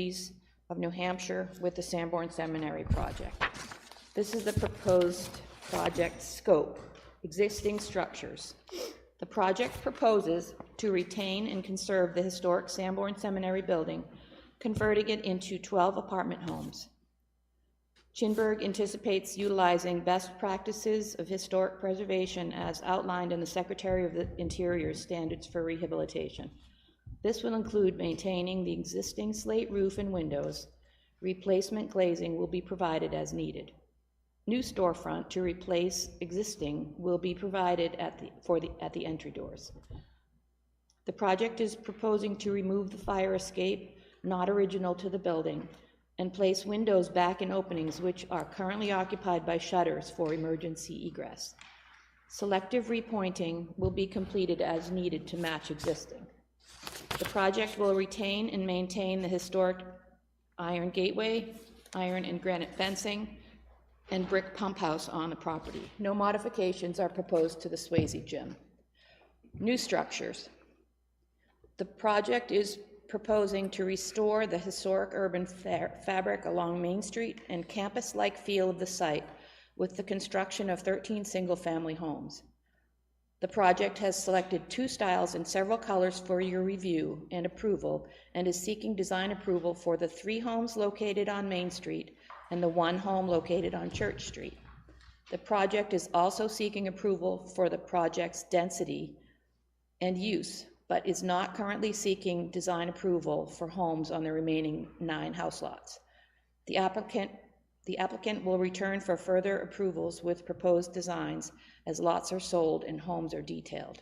communities of New Hampshire with the Sanborn Seminary project. This is the proposed project scope, existing structures. The project proposes to retain and conserve the historic Sanborn Seminary building, converting it into 12 apartment homes. Chinburg anticipates utilizing best practices of historic preservation as outlined in the Secretary of the Interior's standards for rehabilitation. This will include maintaining the existing slate roof and windows. Replacement glazing will be provided as needed. New storefront to replace existing will be provided at the entry doors. The project is proposing to remove the fire escape, not original to the building, and place windows back in openings which are currently occupied by shutters for emergency egress. Selective repointing will be completed as needed to match existing. The project will retain and maintain the historic iron gateway, iron and granite fencing, and brick pump house on the property. No modifications are proposed to the Swayze gym. New structures. The project is proposing to restore the historic urban fabric along Main Street and campus-like feel of the site with the construction of 13 single-family homes. The project has selected 2 styles and several colors for your review and approval and is seeking design approval for the 3 homes located on Main Street and the 1 home located on Church Street. The project is also seeking approval for the project's density and use, but is not currently seeking design approval for homes on the remaining 9 house lots. The applicant will return for further approvals with proposed designs as lots are sold and homes are detailed.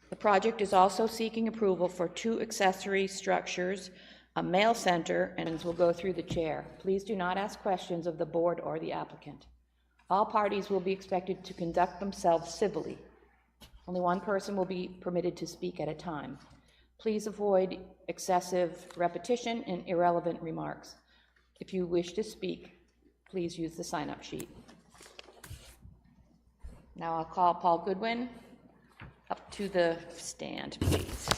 The project is also seeking approval for 2 accessory structures, a mail center, and will go through the chair. Please do not ask questions of the board or the applicant. All parties will be expected to conduct themselves civilly. Only 1 person will be permitted to speak at a time. Please avoid excessive repetition and irrelevant remarks. If you wish to speak, please use the sign-up sheet. Now I'll call Paul Goodwin up to the stand, please.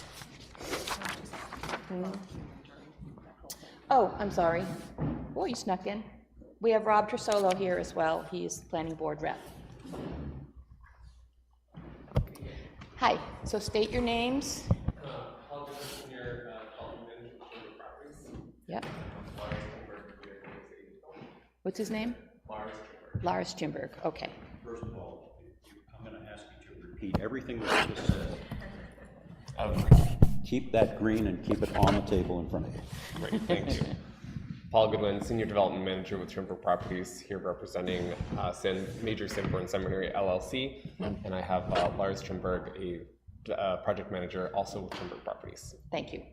Oh, I'm sorry. Oh, you snuck in. We have Rob Trisolo here as well. He is planning board rep. Hi, so state your names. Paul Goodwin, Senior Development Manager with Chimburg Properties. Yep. What's his name? Lars Chinburg, okay. First of all, I'm going to ask you to repeat everything that you just said. Keep that green and keep it on the table in front of you. Great, thank you. Paul Goodwin, Senior Development Manager with Chimburg Properties, here representing Major Sanborn Seminary LLC, and I have Lars Chinburg, a project manager, also with Chimburg Properties. Thank you.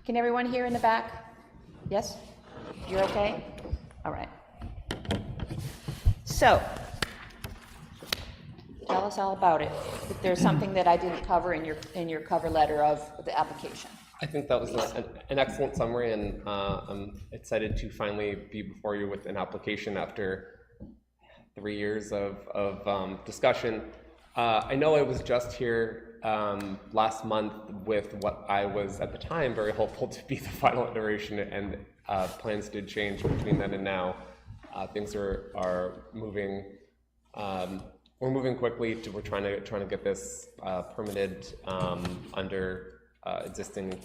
Can everyone hear in the back? Yes? You're okay? All right. So, tell us all about it. If there's something that I didn't cover in your cover letter of the application. I think that was an excellent summary, and I'm excited to finally be before you with an application after 3 years of discussion. I know I was just here last month with what I was at the time very hopeful to be the final iteration, and plans did change between then and now. Things are moving. We're moving quickly. We're trying to get this permitted under existing,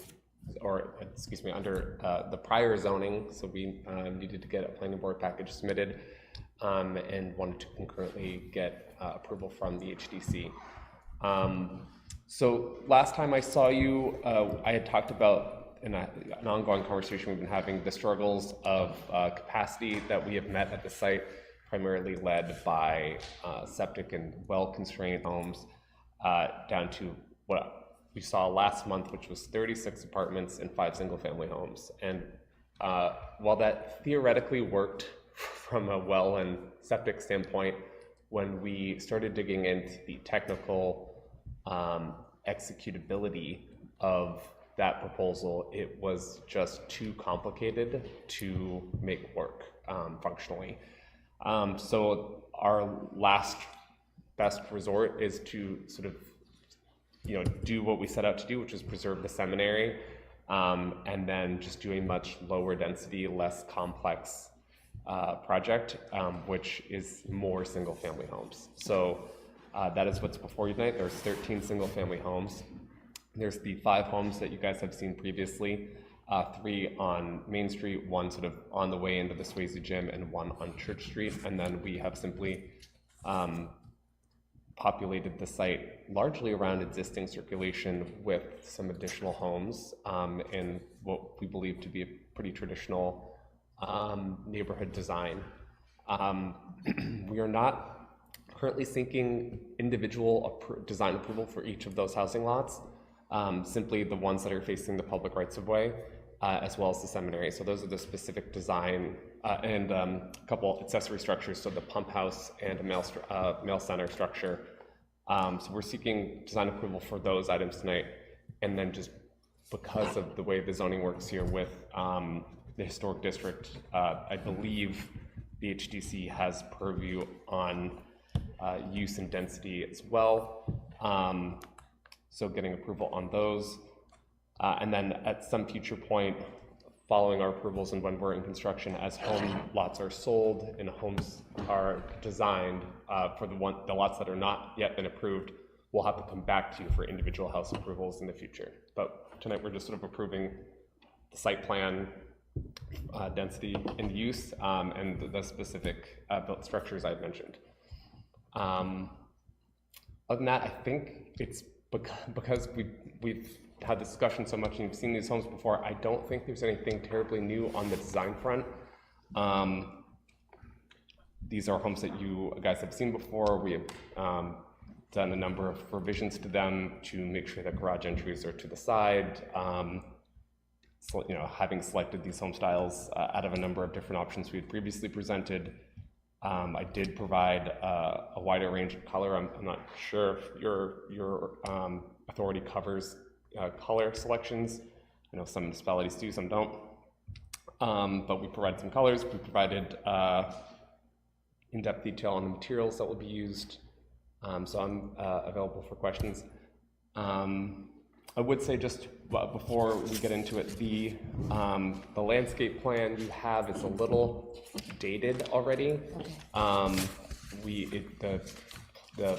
or excuse me, under the prior zoning. So we needed to get a planning board package submitted, and wanted to concurrently get approval from the HDC. So last time I saw you, I had talked about in an ongoing conversation we've been having, the struggles of capacity that we have met at the site, primarily led by septic and well-constrained homes, down to what we saw last month, which was 36 apartments and 5 single-family homes. And while that theoretically worked from a well and septic standpoint, when we started digging into the technical executability of that proposal, it was just too complicated to make work functionally. So our last best resort is to sort of do what we set out to do, which is preserve the seminary, and then just do a much lower density, less complex project, which is more single-family homes. So that is what's before you tonight. There's 13 single-family homes. There's the 5 homes that you guys have seen previously, 3 on Main Street, 1 sort of on the way into the Swayze Gym, and 1 on Church Street. And then we have simply populated the site largely around existing circulation with some additional homes in what we believe to be a pretty traditional neighborhood design. We are not currently seeking individual design approval for each of those housing lots, simply the ones that are facing the public rights-of-way, as well as the seminary. So those are the specific design and a couple accessory structures, so the pump house and a mail center structure. So we're seeking design approval for those items tonight, and then just because of the way the zoning works here with the historic district, I believe the HDC has purview on use and density as well. So getting approval on those. And then at some future point, following our approvals and when we're in construction, as home lots are sold and homes are designed for the lots that are not yet been approved, we'll have to come back to you for individual house approvals in the future. But tonight we're just sort of approving the site plan, density and use, and the specific built structures I've mentioned. Other than that, I think it's because we've had this discussion so much and you've seen these homes before, I don't think there's anything terribly new on the design front. These are homes that you guys have seen before. We have done a number of revisions to them to make sure that garage entries are to the side. So, you know, having selected these home styles out of a number of different options we had previously presented, I did provide a wider range of color. I'm not sure if your authority covers color selections. I know some municipalities do, some don't. But we provided some colors. We provided in-depth detail on the materials that will be used. So I'm available for questions. I would say just before we get into it, the landscape plan you have is a little dated already. The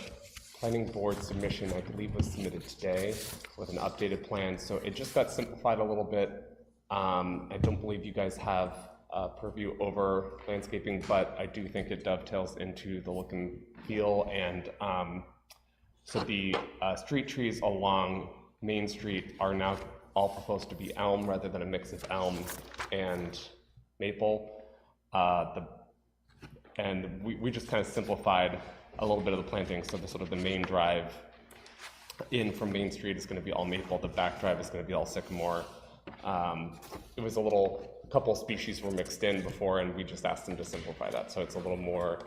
planning board submission, I believe, was submitted today with an updated plan, so it just got simplified a little bit. I don't believe you guys have purview over landscaping, but I do think it dovetails into the look and feel, and so the street trees along Main Street are now all proposed to be elm rather than a mix of elm and maple. And we just kind of simplified a little bit of the planting, so the sort of the main drive in from Main Street is going to be all maple, the back drive is going to be all sycamore. It was a couple species were mixed in before, and we just asked them to simplify that, so it's a little more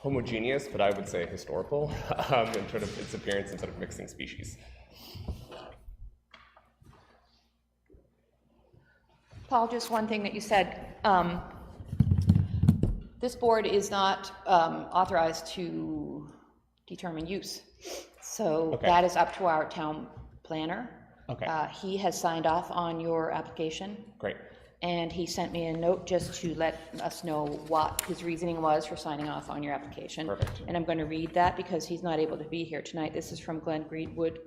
homogeneous, but I would say historical in sort of its appearance instead of mixing species. Paul, just one thing that you said. This board is not authorized to determine use. So Okay. that is up to our town planner. Okay. He has signed off on your application. Great. And he sent me a note just to let us know what his reasoning was for signing off on your application. Perfect. And I'm going to read that because he's not able to be here tonight. This is from Glenn Greenwood,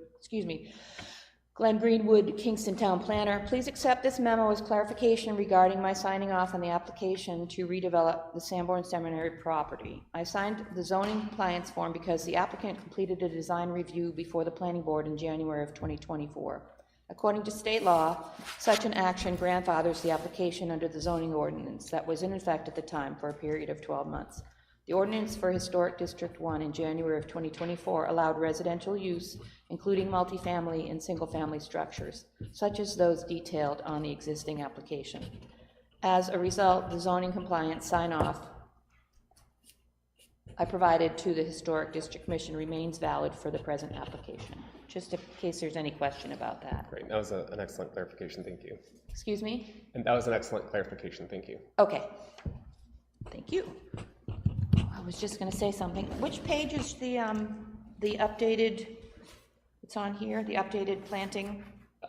Kingston Town Planner. Please accept this memo as clarification regarding my signing off on the application to redevelop the Sanborn Seminary property. I signed the zoning compliance form because the applicant completed a design review before the planning board in January of 2024. According to state law, such an action grandfathers the application under the zoning ordinance that was in effect at the time for a period of 12 months. The ordinance for Historic District 1 in January of 2024 allowed residential use, including multifamily and single-family structures, such as those detailed on the existing application. As a result, the zoning compliance sign-off I provided to the Historic District Commission remains valid for the present application, just in case there's any question about that. Great. That was an excellent clarification. Thank you. Excuse me? And that was an excellent clarification. Thank you. Okay. Thank you. I was just going to say something. Which page is the updated, it's on here, the updated planting?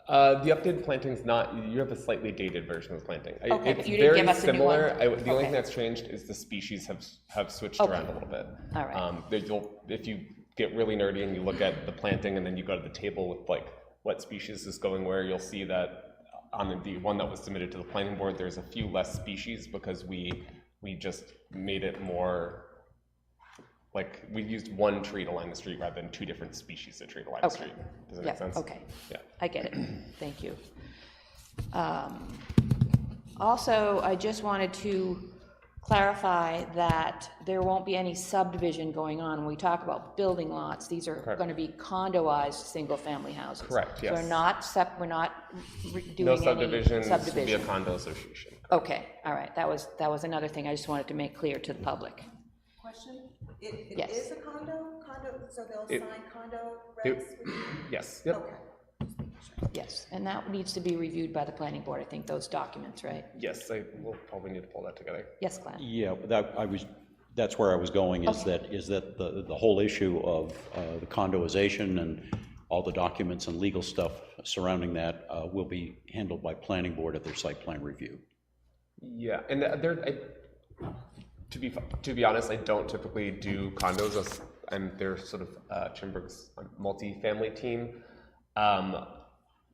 The updated planting's not, you have a slightly dated version of the planting. Okay, It's but you didn't give very us a new similar. one. The only Okay. thing that's changed is the species have switched Okay. around a little bit. All right. If you get really nerdy and you look at the planting and then you go to the table with like what species is going where, you'll see that on the one that was submitted to the planning board, there's a few less species because we just made it more, like, we used one tree to line the street rather than two different species of tree to line the Okay. street. Does that Yeah, make sense? okay. Yeah. I get it. Thank you. Also, I just wanted to clarify that there won't be any subdivision going on. When we talk about building lots, these are Correct. going to be condoized single-family houses. Correct, yes. We're not doing No any subdivisions, will be a subdivision. condo association. Okay, all right. That was another thing I just wanted to make clear to the public. Question? It Yes. is a condo, so they'll It- sign condo it- regs with you? Yes, yep, Okay. Yes, and that needs to be reviewed by the planning board, I think, those documents, right? yes, I will probably need to pull that together. Yes, Glenn? Yeah, that's where I was going, is that the whole issue of the condoization and all the documents and legal stuff surrounding that will be handled by planning board at their site plan review. Yeah, and to be honest, I don't typically do condos. I'm their sort of Chimberg's multi-family team.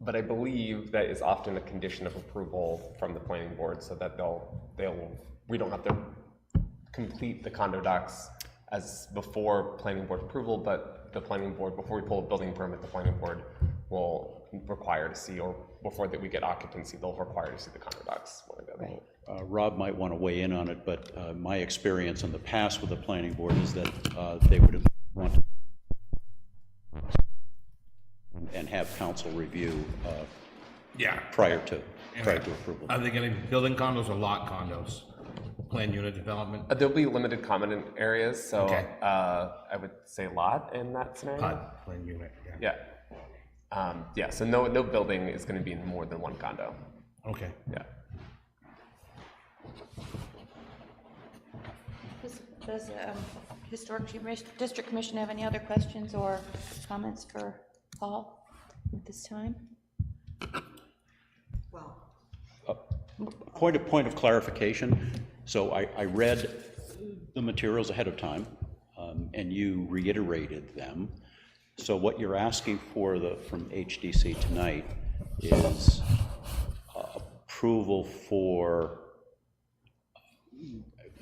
But I believe that is often a condition of approval from the planning board, so that we don't have to complete the condo docs as before planning board approval, but the planning board, before we pull a building permit, the planning board will require to see, or before that we get occupancy, they'll require to see the condo docs. Right. Rob might want to weigh in on it, but my experience in the past with the planning board is that they would have wanted and have council review Yeah. prior to approval. Are they gonna be building condos or lot condos? Planned unit development? There'll be limited common areas, so Okay. I would say lot in that scenario. PUD, planned unit, yeah. Yeah, so no building is going to be in more than one condo. Okay. Yeah. Does District Commission have any other questions or comments for Paul at this time? Well, Point of clarification, so I read the materials ahead of time, and you reiterated them. So what you're asking for from HDC tonight is approval for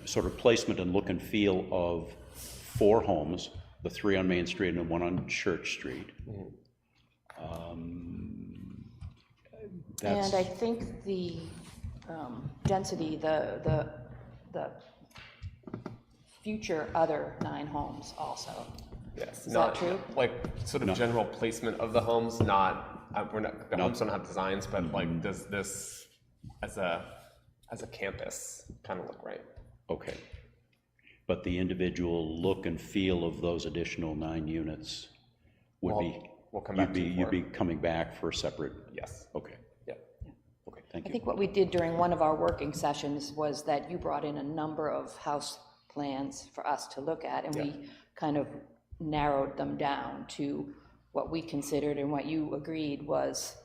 sort of placement and look and feel of 4 homes, the 3 on Main Street and 1 on Church Street. And I think the density, the future other 9 homes also. Yes. Is not, that true? Like sort of general placement of the homes, not the homes don't have designs, but like does this as a campus kind of look right? Okay. But the individual look and feel of those additional 9 units would be, we'll come back to you you'd for. be coming back for a separate, Yes. okay, Yeah. okay, thank I you. think what we did during one of our working sessions was that you brought in a number of house plans for us to look at, and we kind of narrowed them down to what we considered and what you agreed was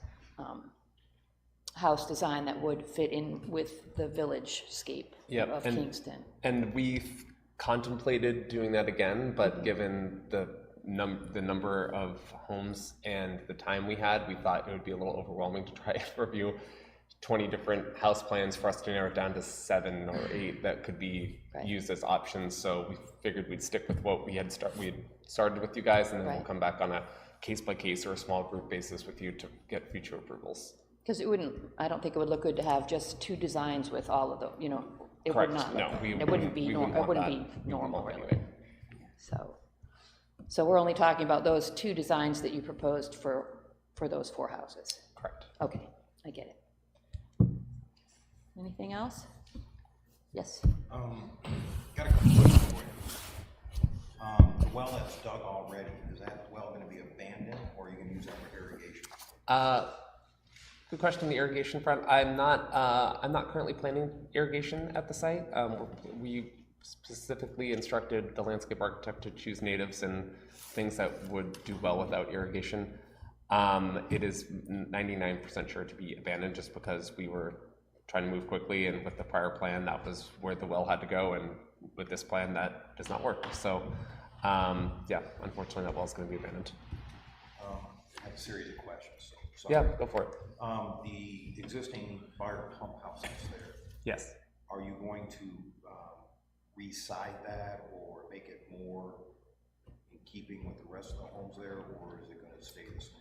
house design that would fit in with the village scape of Kingston. And we've contemplated doing that again, but given the number of homes and the time we had, we thought it would be a little overwhelming to try to review 20 different house plans for us to narrow it down to 7 or 8 that could be used as options. So we figured we'd stick with what we had started with you guys, and then we'll come back on a case-by-case or a small group basis with you to get future approvals. Because I don't think it would look good to have just 2 designs with all of the, it Correct. would not No, look, we it wouldn't be, wouldn't it want wouldn't that. be We wouldn't normal, want that really. anyway. So we're only talking about those 2 designs that you proposed for those 4 houses. Correct. Okay, I get it. Anything else? Yes. Got a couple questions for you. The well that's dug already, is that well gonna be abandoned, or are you gonna use that for irrigation? Good question on the irrigation front. I'm not currently planning irrigation at the site. We specifically instructed the landscape architect to choose natives and things that would do well without irrigation. It is 99% sure to be abandoned just because we were trying to move quickly, and with the prior plan, that was where the well had to go, and with this plan, that does not work. So, yeah, unfortunately, that well is going to be abandoned. I have a series of questions. So, Yeah, go for it. The existing fire pump house that's there, Yes. are you going to re-side that or make it more in keeping with the rest of the homes there, or is it going to stay the same?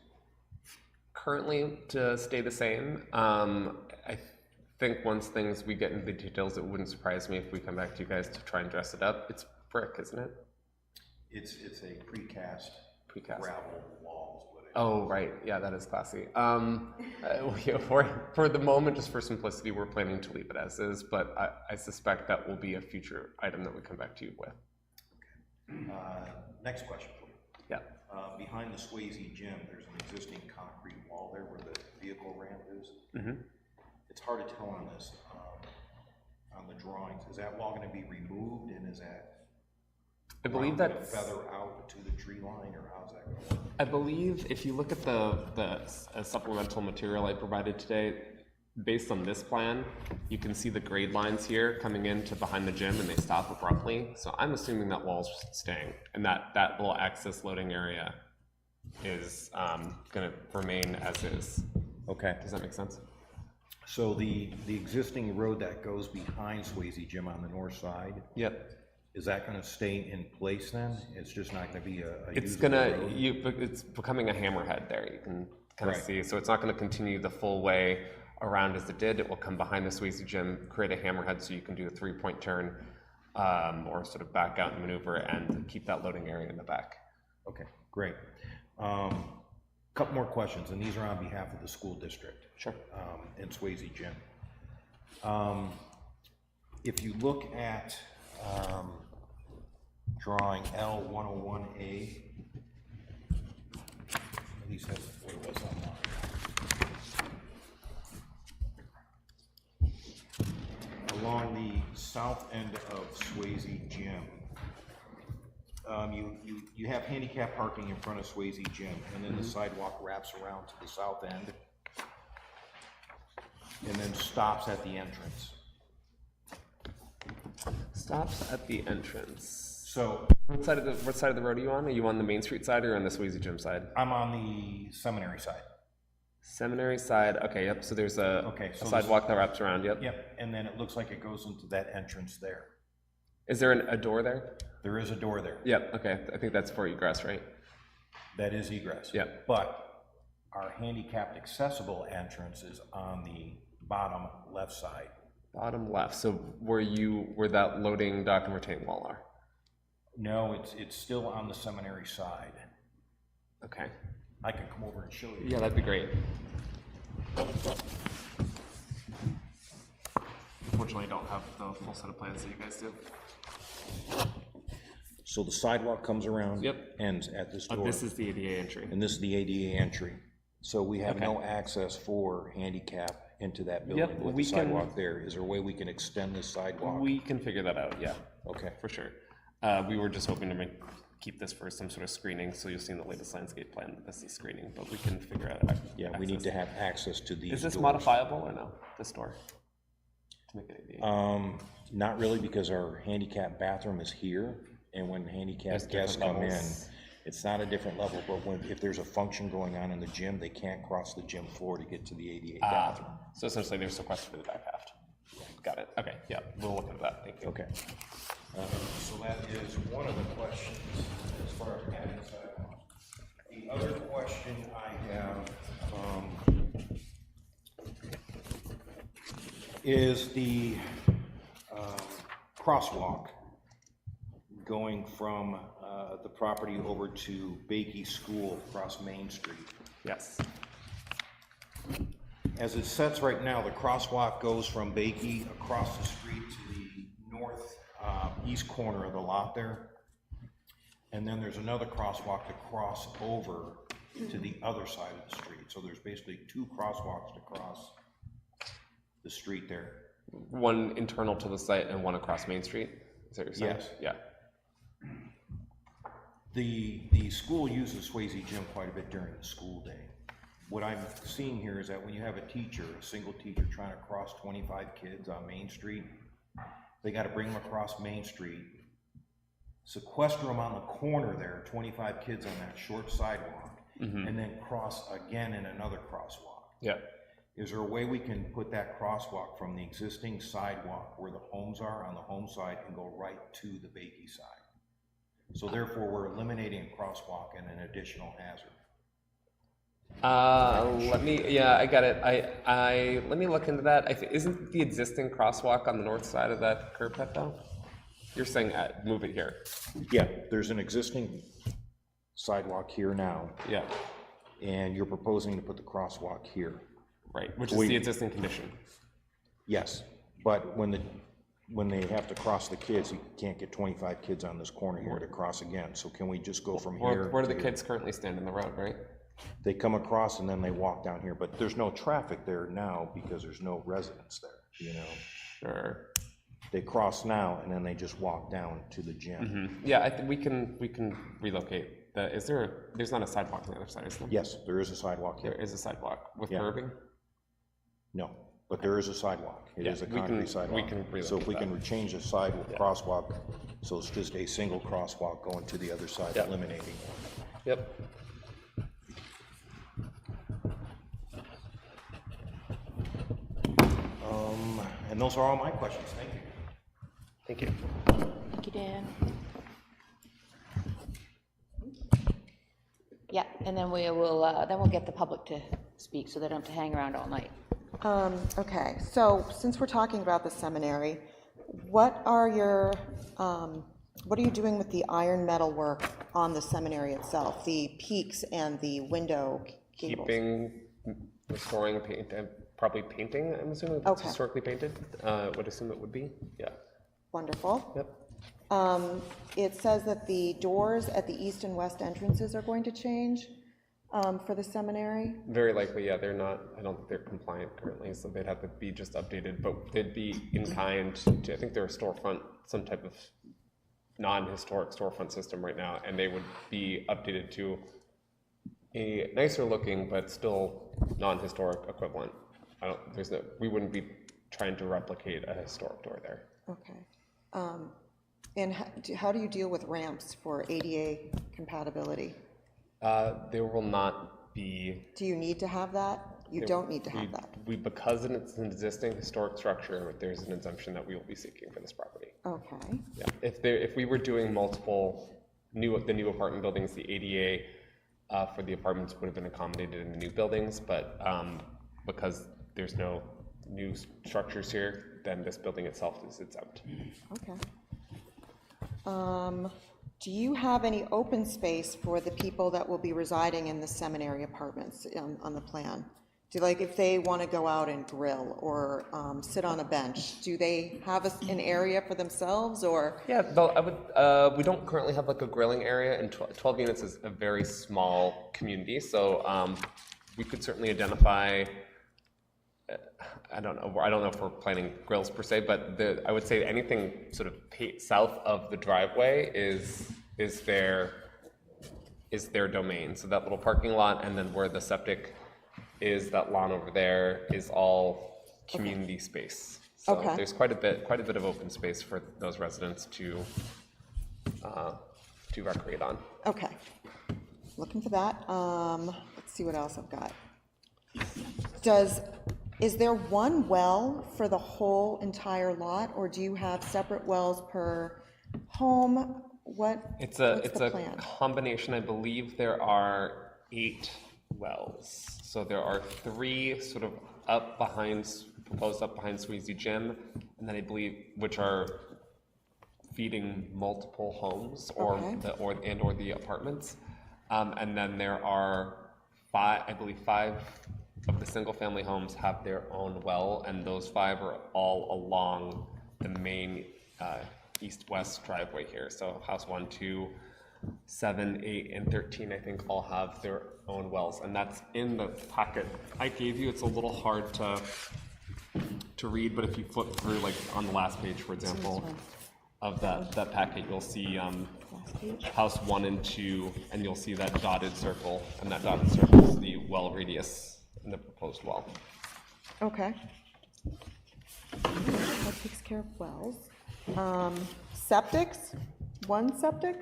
Currently, to stay the same. I think once we get into the details, it wouldn't surprise me if we come back to you guys to try and dress it up. It's brick, isn't it? It's a precast gravel wall is what it is. Oh, right. Yeah, that is classy. Yeah, for the moment, just for simplicity, we're planning to leave it as is, but I suspect that will be a future item that we come back to you with. Next question. Yeah. Behind the Swayze gym, there's an existing concrete wall there where the vehicle ramp is. Mm-hmm. It's hard to tell on this, on the drawings. Is that wall going to be removed, and is that I believe gonna that's feather out to the tree line, or how's that going to work? I believe if you look at the supplemental material I provided today, based on this plan, you can see the grade lines here coming into behind the gym, and they stop abruptly. So I'm assuming that wall's staying, and that little access loading area is going to remain as is. Okay. Does that make sense? So the existing road that goes behind Swayze Gym on the north side, Yep. is that going to stay in place then? It's just not going to be a It's usable gonna road? it's becoming a hammerhead there. You can kind of Right. see. So it's not going to continue the full way around as it did. It will come behind the Swayze Gym, create a hammerhead, so you can do a 3-point turn, or sort of back out and maneuver and keep that loading area in the back. Okay, great. Couple more questions, and these are on behalf of the school district. Sure. And Swayze Gym. If you look at drawing L101A, at least that's what it was online. Along the south end of Swayze Gym, you have handicap parking in front of Swayze Gym, and then the sidewalk wraps around to the south end and then stops at the entrance. Stops at the entrance. So What side of the road are you on? Are you on the Main Street side or on the Swayze Gym side? I'm on the seminary side. Seminary side. Okay. Yep. So there's a sidewalk that wraps around. Yep. Yep, and then it looks like it goes into that entrance there. Is there a door there? There is a door there. Yep. Okay. I think that's for egress, right? That is egress. Yep. But our handicapped accessible entrance is on the bottom left side. Bottom left. So where that loading dock and retaining wall are? No, it's still on the seminary side. Okay. I can come over and show you. Yeah, that'd be great. Unfortunately, I don't have the full set of plans that you guys do. So the sidewalk comes around. Yep. Ends at this door. This is the ADA entry. And this is the ADA entry. So we have Okay. no access for handicap into that building Yep, with we the can- sidewalk there. Is there a way we can extend this sidewalk? We can figure that out, yeah, Okay. for sure. We were just hoping to keep this for some sort of screening, so you'll see in the latest landscape plan that this is screening, but we can figure out. Yeah, we need to have access to these Is this doors. modifiable or no, this door? To make it ADA? Not really, because our handicap bathroom is here, and when handicapped There's guests different come in, levels. it's not a different level, but if there's a function going on in the gym, they can't cross the gym floor to get to the ADA bathroom. So essentially, there's sequestered to the back half. Got it, okay, yeah, we'll look at that, thank you. Okay. So that is one of the questions as far as adding sidewalk. The other question I have is the crosswalk going from the property over to Bakey School across Main Street. Yes, As it sets right now, the crosswalk goes from Bakey across the street to the north east corner of the lot there. And then there's another crosswalk to cross over to the other side of the street. So there's basically two crosswalks to cross the street there. one internal to the site and one across Main Street, is that what you're saying? Yes. Yeah, The school uses Swayze Gym quite a bit during the school day. what I'm seeing here is that when you have a teacher, a single teacher trying to cross 25 kids on Main Street, they gotta bring them across Main Street, sequester them on the corner there, 25 kids on that short sidewalk, and then cross again in another crosswalk. Yeah. Is there a way we can put that crosswalk from the existing sidewalk where the homes are on the home side and go right to the Bakey side? So therefore, we're eliminating a crosswalk and an additional hazard. Yeah, I got it. Let me look into that. Isn't the existing crosswalk on the north side of that curb cut though? You're saying move it here. Yeah, there's an existing sidewalk here now, Yeah, and you're proposing to put the crosswalk here. right, which is the existing condition. Yes, but when they have to cross the kids, you can't get 25 kids on this corner here to cross again. So can we just go from here? Where do to the here? kids currently stand in the road, right? They come across and then they walk down here, but there's no traffic there now because there's no residents there, you know? Sure. They cross now and then they just walk down to the gym. Yeah, I think we can relocate. There's not a sidewalk on the other side, is there? Yes, there is a sidewalk There here. is a sidewalk with Yeah. curbing. No, but there is a sidewalk. It Yeah, is a we can- concrete sidewalk. we can So if we relocate can change the crosswalk, so it's just a single crosswalk going to the other side, Yeah. eliminating. Yep. And those are all my questions. Thank you. Thank you. Thank you, Dan. Yeah, and then we'll get the public to speak, so they don't have to hang around all night. Okay, so since we're talking about the seminary, what are you doing with the iron metal work on the seminary itself, the peaks and the window gables? Keeping, restoring, probably painting, I'm assuming, if it's Okay. historically painted, would assume it would be, yeah. Wonderful. Yep. It says that the doors at the east and west entrances are going to change for the seminary. Very likely, yeah, I don't think they're compliant currently, so they'd have to be just updated, but they'd be in kind to, I think they're a storefront, some type of non-historic storefront system right now, and they would be updated to a nicer looking, but still non-historic equivalent. We wouldn't be trying to replicate a historic door there. Okay. And how do you deal with ramps for ADA compatibility? There will not be. Do you need to have that? You don't need to have that. Because it's an existing historic structure, there's an exemption that we will be seeking for this property. Okay. Yeah, if we were doing multiple the new apartment buildings, the ADA for the apartments would have been accommodated in the new buildings, but because there's no new structures here, then this building itself is exempt. Okay. Do you have any open space for the people that will be residing in the seminary apartments on the plan? If they want to go out and grill or sit on a bench, do they have an area for themselves, or? Yeah, we don't currently have like a grilling area, and 12 units is a very small community, so we could certainly identify. I don't know if we're planning grills per se, but I would say anything sort of south of the driveway is their domain. So that little parking lot, and then where the septic is, that lawn over there, is all community space. So Okay. there's quite a bit of open space for those residents to recreate on. Okay. Looking for that. Let's see what else I've got. Is there one well for the whole entire lot, or do you have separate wells per home? It's what's the a plan? combination. I believe there are 8 wells. So there are 3 sort of proposed up behind Sweezy Gym, and then I believe which are feeding multiple homes or the apartments. And then there are 5 of the single-family homes have their own well, and those 5 are all along the main east-west driveway here. So house 1, 2, 7, 8, and 13, I think, all have their own wells, and that's in the packet I gave you. It's a little hard to read, but if you flip through, like on the last page, for example, of that packet, you'll see house 1 and 2, and you'll see that dotted circle, and that dotted circle is the well well radius in the proposed well. Okay. That takes care of wells. Septics, one septic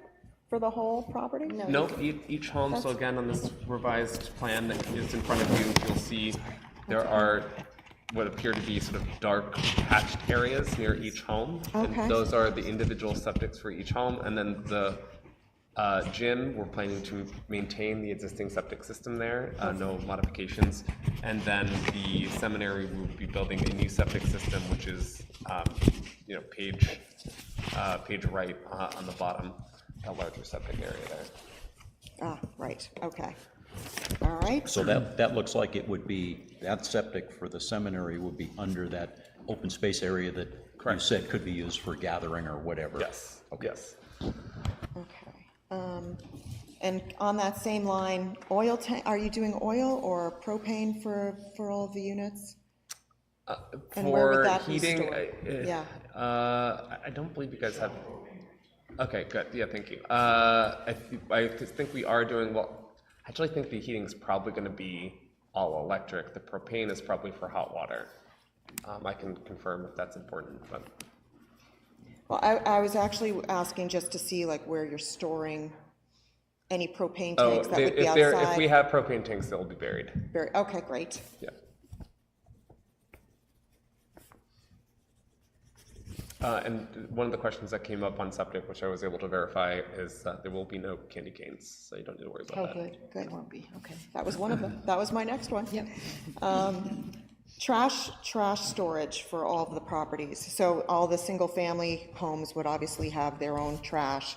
for the whole property? Nope, each home, so again, on this revised plan that is in front of you, you'll see there are what appear to be sort of dark hatched areas near each home. Okay. And those are the individual septics for each home, and then the gym, we're planning to maintain the existing septic system there, no modifications. And then the seminary, we will be building a new septic system, which is, page right on the bottom, a larger septic area there. Ah, right, okay. All right, So that looks like it would be, that septic for the seminary would be under that open space area that you said could be used for gathering or whatever. Yes, yes. okay. And on that same line, oil tank, are you doing oil or propane for all of the units? And where would For that be heating, stored? Yeah. I don't believe you guys have, okay, good, yeah, thank you. I think we are doing, well, I actually think the heating's probably gonna be all electric. The propane is probably for hot water. I can confirm if that's important, but. Well, I was actually asking just to see like where you're storing any propane tanks that would be outside. If we have propane tanks, they'll be buried. Okay, great. Yeah. And one of the questions that came up on septic, which I was able to verify, is that there will be no candy canes, so you don't need to worry about that. Oh, good. Good. Won't be, okay. That was one of them. That was my next one. Yep. Trash storage for all of the properties. So all the single-family homes would obviously have their own trash,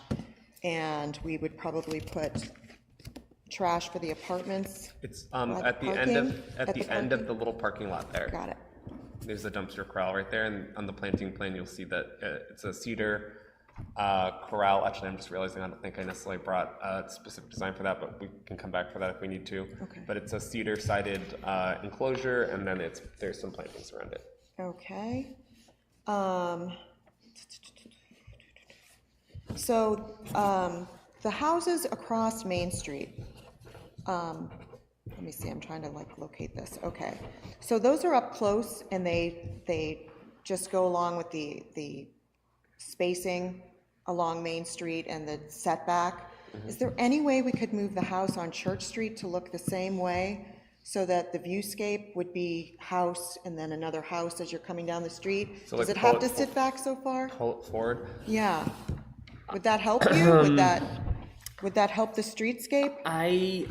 and we would probably put trash for the apartments. It's At at the parking? end At the of the parking? little parking lot there. Got it. There's a dumpster corral right there, and on the planting plan, you'll see that it's a cedar corral. Actually, I'm just realizing I don't think I necessarily brought a specific design for that, but we can come back for that if we need to. Okay. But it's a cedar-sided enclosure, and then there's some plantings around it. Okay. So the houses across Main Street, let me see, I'm trying to like locate this. Okay. So those are up close and they just go along with the spacing along Main Street and the setback. Is there any way we could move the house on Church Street to look the same way so that the viewscape would be house and then another house as you're coming down the street? So Does like it have pull to it- sit back so far? Pull it forward. Yeah. Would that help you? Would that help the streetscape? I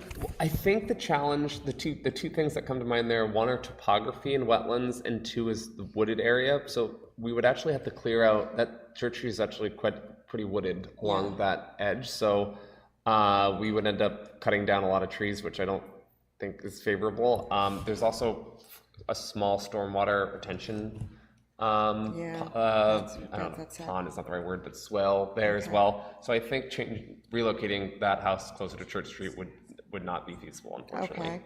think the challenge, the two things that come to mind there, one are topography and wetlands, and two is the wooded area. So we would actually have to clear out, that Church Street is actually pretty wooded along that edge. So we would end up cutting down a lot of trees, which I don't think is favorable. There's also a small stormwater retention I don't know, that's it. pond is not the right word, but swell there as well. So I think relocating that house closer to Church Street would not be feasible, unfortunately.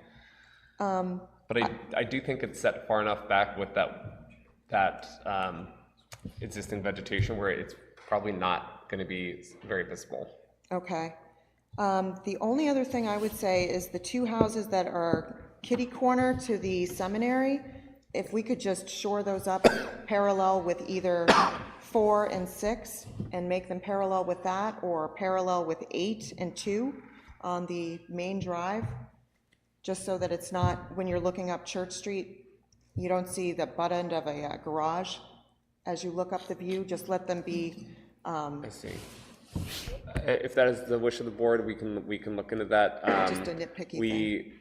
Okay. But I do think it's set far enough back with that existing vegetation where it's probably not going to be very visible. Okay. The only other thing I would say is the two houses that are kitty corner to the seminary, if we could just shore those up parallel with either 4 and 6 and make them parallel with that, or parallel with 8 and 2 on the main drive, just so that it's not, when you're looking up Church Street, you don't see the butt end of a garage as you look up the view. Just let them be. I see. If that is the wish of the board, we can look into that. Just a nitpicky thing.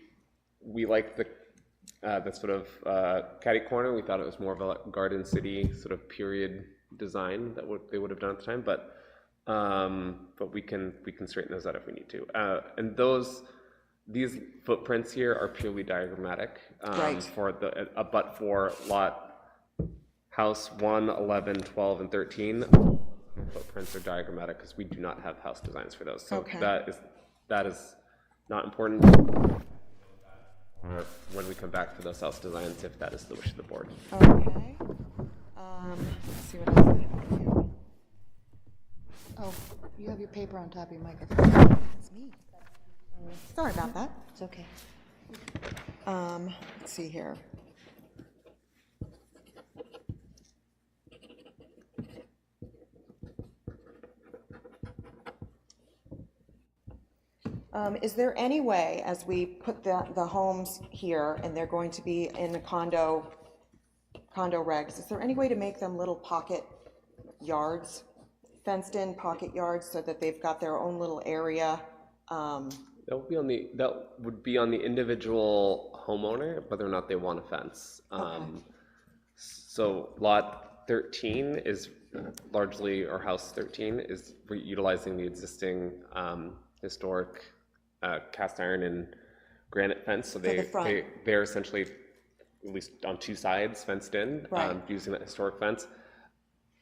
We like that sort of catty corner. We thought it was more of a Garden City sort of period design that they would have done at the time, but we can straighten those out if we need to. And these footprints here are purely diagrammatic Right. for for lot house 1, 11, 12, and 13. Footprints are diagrammatic because we do not have house designs for those. So Okay. that is not important. When we come back to those house designs, if that is the wish of the board. Okay. Let's see what else I have here. Oh, you have your paper on top of your microphone. It's me. Sorry about that. It's okay. Let's see here. Is there any way, as we put the homes here, and they're going to be in the condo regs, is there any way to make them little pocket yards, fenced-in pocket yards, so that they've got their own little area? That would be on the individual homeowner, whether or not they want a fence. So lot 13 is largely, or house 13 is utilizing the existing historic cast iron and granite fence. So they're essentially, at least on two sides, fenced in, Right. using that historic fence.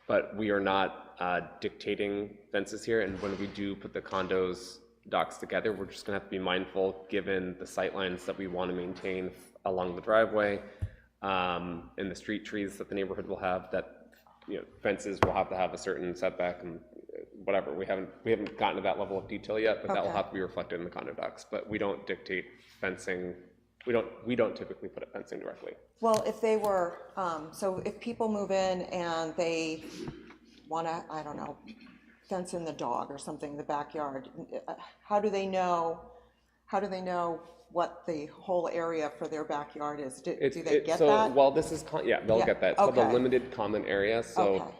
But we are not dictating fences here, and when we do put the condos docks together, we're just gonna have to be mindful, given the sight lines that we want to maintain along the driveway, and the street trees that the neighborhood will have, that, you know, fences will have to have a certain setback and whatever. We haven't gotten to that level of detail yet, but that will Okay. have to be reflected in the condo docs. But we don't dictate fencing. We don't typically put a fencing directly. Well, if they were, so if people move in and they wanna, I don't know, fence in the dog or something in the backyard, how do they know what the whole area for their backyard is? Do they get that? Well, this is, they'll Yeah, get that. It's called the okay. limited common area, so Okay.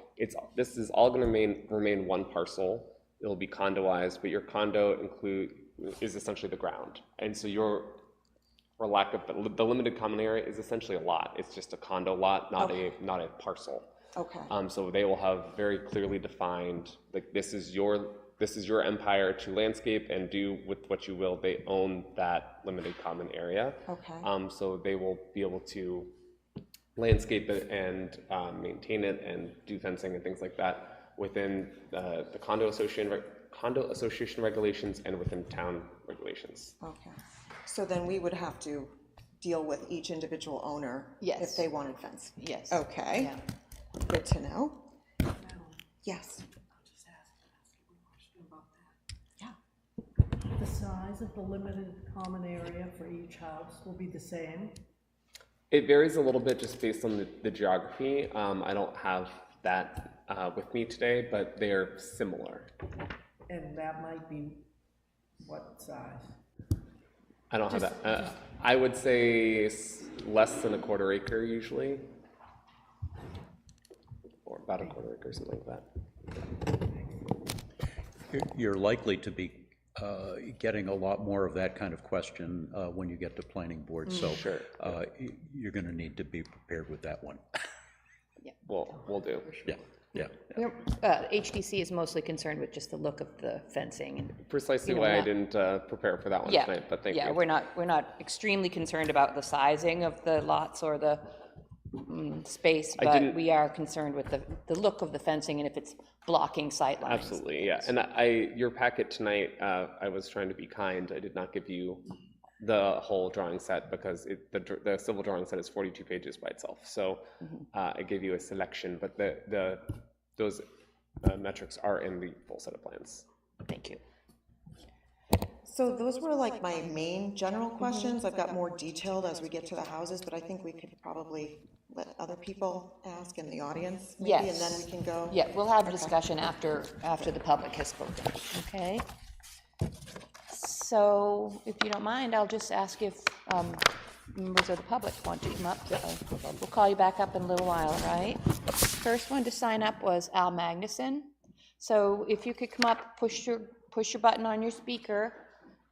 this is all gonna remain one parcel. It'll be condoized, but your condo is essentially the ground. And so for lack of, the limited common area is essentially a lot. It's just a condo lot, not a parcel. Okay, So they will have very clearly defined, like, this is your empire to landscape and do with what you will. They own that limited common area. okay, So they will be able to landscape it and maintain it and do fencing and things like that within the condo association regulations and within town regulations. okay. So then we would have to deal with each individual owner Yes. if they wanted fence? Yes. Okay, Yeah. good to know. Yes, The size of the limited common area for each house will be the same? It varies a little bit just based on the geography. I don't have that with me today, but they are similar. And that might be what size? I don't have that. I would say less than a quarter acre usually, or about a quarter acre, something like that. You're likely to be getting a lot more of that kind of question when you get to planning board, so Sure. you're going to need to be prepared with that one. We'll do. Yeah. HDC is mostly concerned with just the look of the fencing. And, Precisely you know, why I not- didn't prepare for that one Yeah, tonight, but thank yeah, you. we're not extremely concerned about the sizing of the lots or the space, but didn't- we are concerned with the look of the fencing and if it's blocking sight lines. Absolutely, yeah. And your packet tonight, I was trying to be kind. I did not give you the whole drawing set because the civil drawing set is 42 pages by itself. So I gave you a selection, but those metrics are in the full set of plans. Thank you. so those were like my main general questions. I've got more detailed as we get to the houses, but I think we could probably let other people ask in the audience, maybe, and then Yes. we can go. Yeah, we'll have a discussion after the public has spoken, okay? So if you don't mind, I'll just ask if members of the public want to come up. We'll call you back up in a little while, all right? First one to sign up was Al Magnuson. So if you could come up, push your button on your speaker,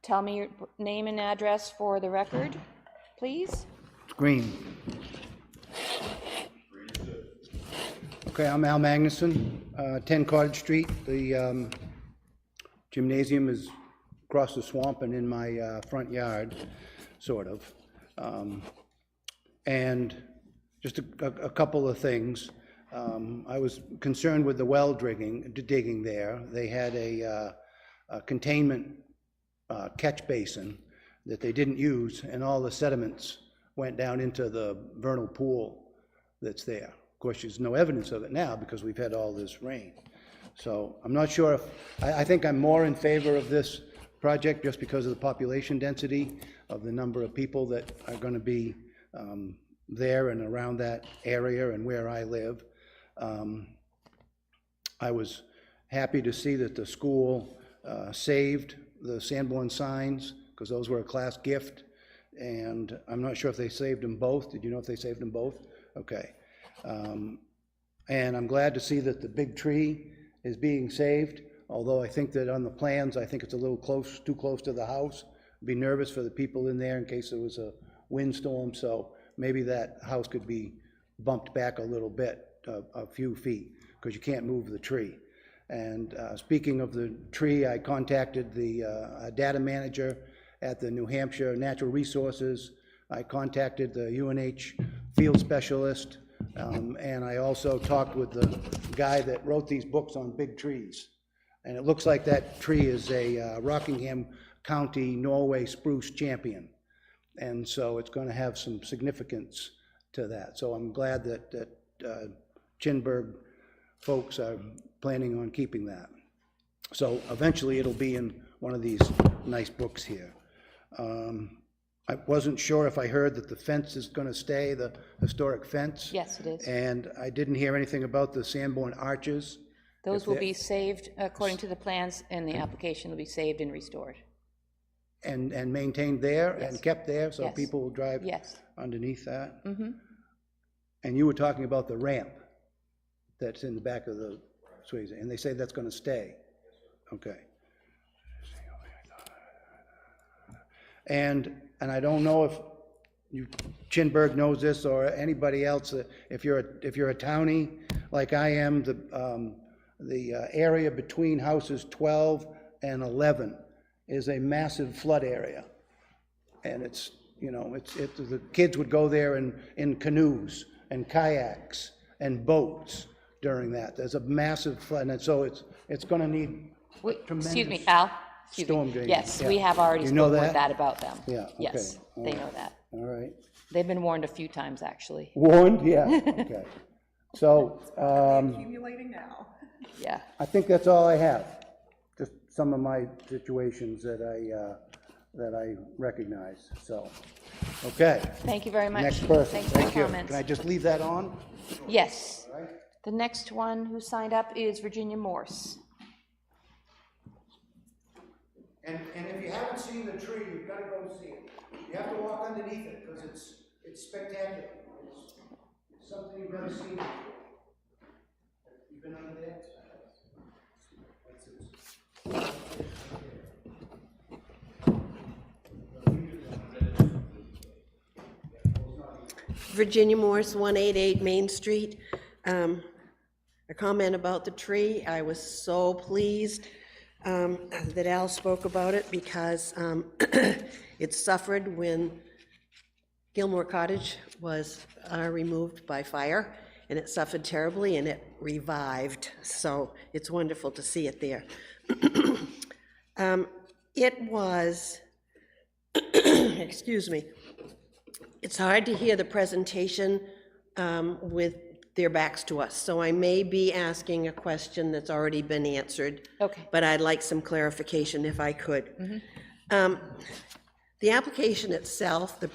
tell me your name and address for the record, please. Green. Okay, I'm Al Magnuson, 10 Cottage Street. The gymnasium is across the swamp and in my front yard, sort of. And just a couple of things. I was concerned with the well digging there. They had a containment catch basin that they didn't use, and all the sediments went down into the vernal pool that's there. Of course, there's no evidence of it now because we've had all this rain. So I'm not sure if, I think I'm more in favor of this project just because of the population density. of the number of people that are going to be there and around that area and where I live. I was happy to see that the school saved the Sanborn signs, because those were a class gift, and I'm not sure if they saved them both. Did you know if they saved them both? Okay. And I'm glad to see that the big tree is being saved, although I think that on the plans, I think it's a little close, too close to the house. Be nervous for the people in there in case there was a windstorm, so maybe that house could be bumped back a little bit, a few feet, because you can't move the tree. And speaking of the tree, I contacted the data manager at the New Hampshire Natural Resources. I contacted the UNH field specialist, and I also talked with the guy that wrote these books on big trees. And it looks like that tree is a Rockingham County Norway spruce champion. And so it's going to have some significance to that. So I'm glad that Chinburg folks are planning on keeping that. So eventually it'll be in one of these nice books here. I wasn't sure if I heard that the fence is going to stay, the historic fence. Yes, it is. And I didn't hear anything about the Sanborn arches. Those will be saved according to the plans, and the application will be saved and restored. And maintained there Yes. and kept there, so Yes. people will drive Yes. underneath that? Mm-hmm. And you were talking about the ramp that's in the back of the Swayze, and they say that's going to stay? Okay. And I don't know if Chinburg knows this or anybody else, if you're a townie like I am, the area between houses 12 and 11 is a massive flood area. And it's, you know, the kids would go there in canoes and kayaks and boats during that. There's a massive flood, and so it's going to need Excuse me, tremendous Al? Excuse storm me. drainage. Yes, Yeah. we have already You know spoken with that? that about them. Yeah, okay. Yes, All they right. know that. All right. They've been warned a few times, actually. Warned? Yeah, okay. So, Accumulating now. Yeah. I think that's all I have. Just some of my situations that I recognize, so, okay. Thank you very much. Next person, Thanks for thank the you. comments. Can I just leave that on? Yes. All right. The next one who signed up is Virginia Morse. And if you haven't seen the tree, you've got to go see it. You have to walk underneath it, because it's spectacular. It's something you've never seen before. You been under there? Virginia Morse, 188 Main Street. A comment about the tree. I was so pleased that Al spoke about it, because it suffered when Gilmore Cottage was removed by fire, and it suffered terribly, and it revived. So it's wonderful to see it there. It was, excuse me, it's hard to hear the presentation with their backs to us, so I may be asking a question that's already been answered. Okay. But I'd like some clarification if I could. The application itself, the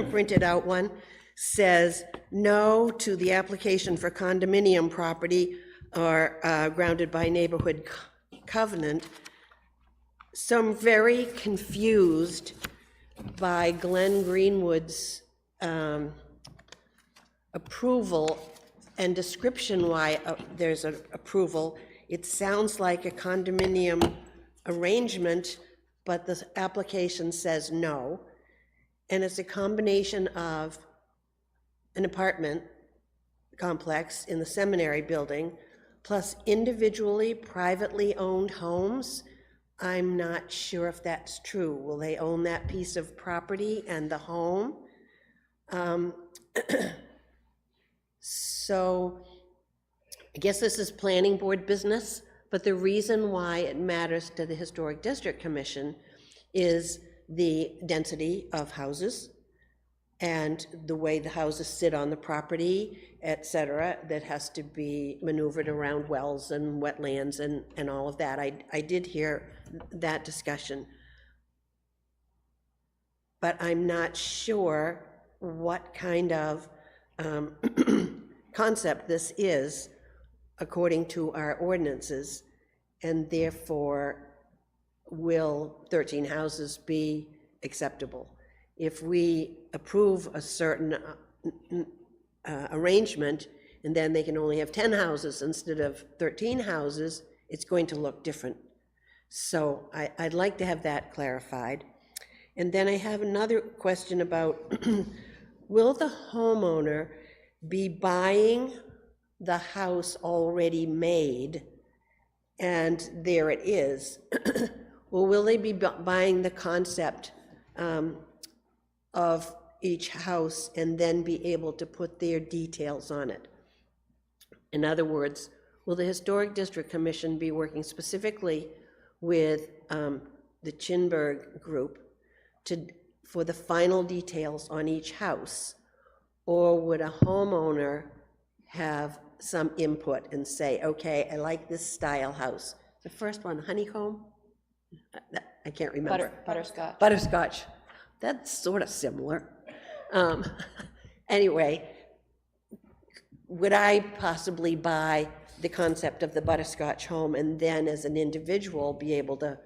printed out one, says no to the application for condominium property or grounded by neighborhood covenant. So I'm very confused by Glenn Greenwood's approval and description why there's an approval. It sounds like a condominium arrangement, but the application says no. And it's a combination of an apartment complex in the seminary building, plus individually, privately owned homes. I'm not sure if that's true. Will they own that piece of property and the home? So I guess this is planning board business, but the reason why it matters to the Historic District Commission is the density of houses and the way the houses sit on the property, et cetera, that has to be maneuvered around wells and wetlands and all of that. I did hear that discussion. but I'm not sure what kind of concept this is according to our ordinances, and therefore, will 13 houses be acceptable? If we approve a certain arrangement, and then they can only have 10 houses instead of 13 houses, it's going to look different. So I'd like to have that clarified. And then I have another question about, will the homeowner be buying the house already made, and there it is, or will they be buying the concept of each house and then be able to put their details on it? In other words, will the Historic District Commission be working specifically with the Chinburg Group for the final details on each house? Or would a homeowner have some input and say, okay, I like this style house? The first one, honeycomb? I can't remember. Butterscotch. Butterscotch. That's sort of similar. Anyway, would I possibly buy the concept of the butterscotch home and then as an individual be able to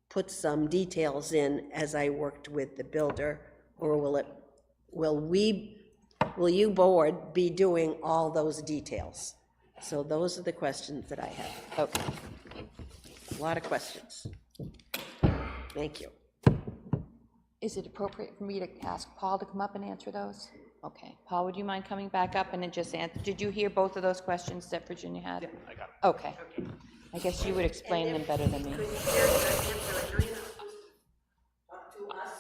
put some details in as I worked with the builder? Or will you board be doing all those details? So those are the questions that I have. Okay. A lot of questions. Thank you. Is it appropriate for me to ask Paul to come up and answer those? Okay. Paul, would you mind coming back up and then just answer? Did you hear both of those questions that Virginia had? Yeah, I got it. Okay. I guess you would explain them better than me.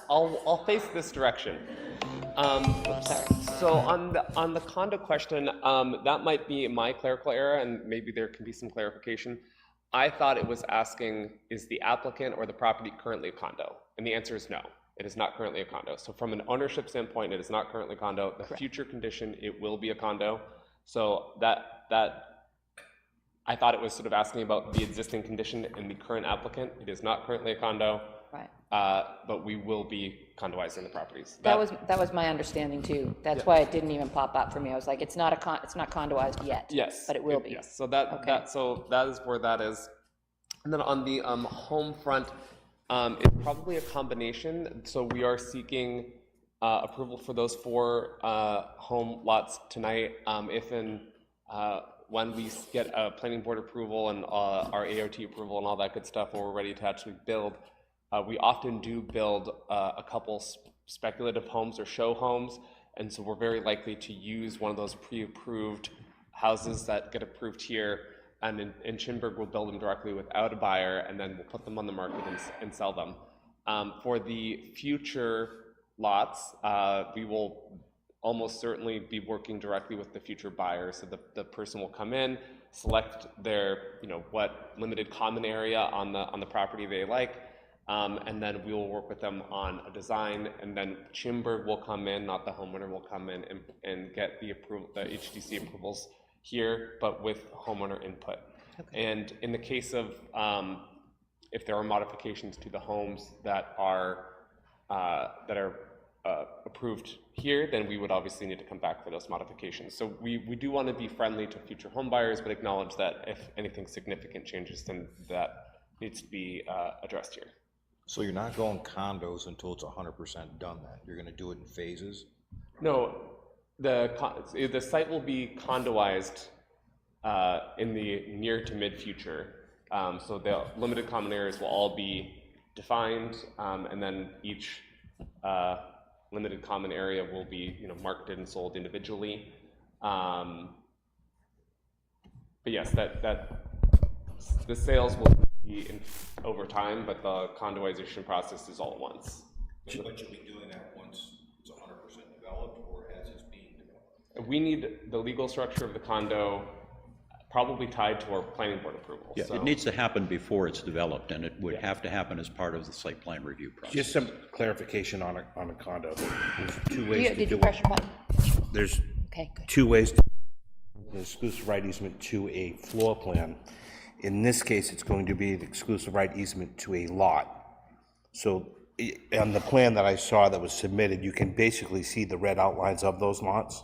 I'll face this direction. Sorry. So on the condo question, that might be my clerical error, and maybe there can be some clarification. I thought it was asking, is the applicant or the property currently a condo? And the answer is no, it is not currently a condo. So from an ownership standpoint, it is not currently a condo. The future condition, it will be a condo. So that I thought it was sort of asking about the existing condition and the current applicant. It is not currently a condo. Right. But we will be condoizing the properties. That was my understanding too. That's why it didn't even pop up for me. I was like, it's not condoized yet. Yes. But it will be. Yes. So that is where that is. And then on the home front, it's probably a combination. So we are seeking approval for those 4 home lots tonight. If and when we get a planning board approval and our AOT approval and all that good stuff, or we're ready to actually build. We often do build a couple speculative homes or show homes, and so we're very likely to use one of those pre-approved houses that get approved here, and in Chinburg we'll build them directly without a buyer, and then we'll put them on the market and sell them. For the future lots, we will almost certainly be working directly with the future buyers, so the person will come in, select their, what limited common area on the property they like, and then we will work with them on a design, and then Chinburg will come in, not the homeowner will come in and get the HDC approvals here, but with homeowner input. Okay. And in the case of if there are modifications to the homes that are approved here, then we would obviously need to come back for those modifications. So we do want to be friendly to future home buyers, but acknowledge that if anything significant changes, then that needs to be addressed here. So you're not going condos until it's 100% done then? You're gonna do it in phases? No, the site will be condoized in the near to mid future. So the limited common areas will all be defined, and then each limited common area will be marketed and sold individually. But yes, the sales will be over time, but the condoization process is all at once. But you'll be doing that once it's 100% developed, or as it's being developed? We need the legal structure of the condo probably tied to our planning board approval. Yeah, so it needs to happen before it's developed, and it would have to happen as part of the site plan review process. Just some clarification on a condo. There's 2 ways to Did do you press it. your button? There's Okay, good. 2 ways to the exclusive right easement to a floor plan. In this case, it's going to be the exclusive right easement to a lot. So on the plan that I saw that was submitted, you can basically see the red outlines of those lots.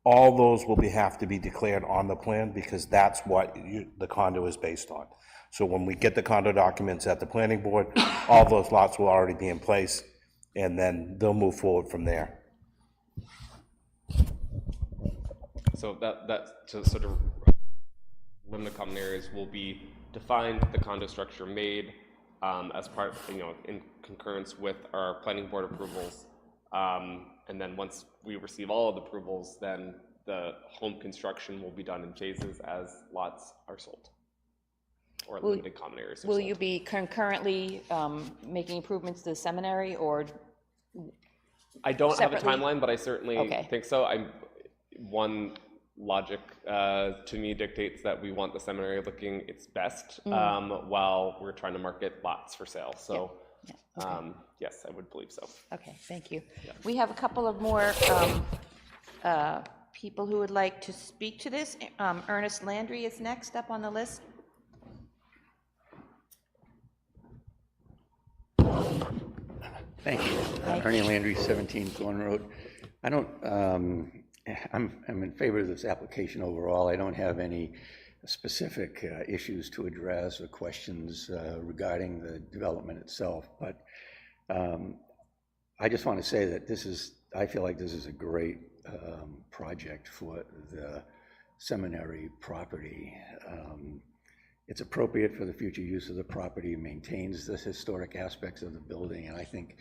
All those will have to be declared on the plan because that's what the condo is based on. So when we get the condo documents at the planning board, all those lots will already be in place, and then they'll move forward from there. So that to sort of limited common areas will be defined, the condo structure made as part, in concurrence with our planning board approvals. And then once we receive all of the approvals, then the home construction will be done in phases as lots are sold, or limited common areas are Will sold. you be concurrently making improvements to the seminary, or I don't have a separately? timeline, but I certainly Okay. think so. One logic to me dictates that we want the seminary looking its best while we're trying to market lots for sale. So yes, I would believe so. Okay, thank you. We have a couple of more people who would like to speak to this. Ernest Landry is next up on the list. Thank you. Ernie Landry, 17 Thorn Road. I don't, I'm in favor of this application overall. I don't have any specific issues to address or questions regarding the development itself, but I just want to say that I feel like this is a great project for the seminary property. It's appropriate for the future use of the property, maintains the historic aspects of the building, and I think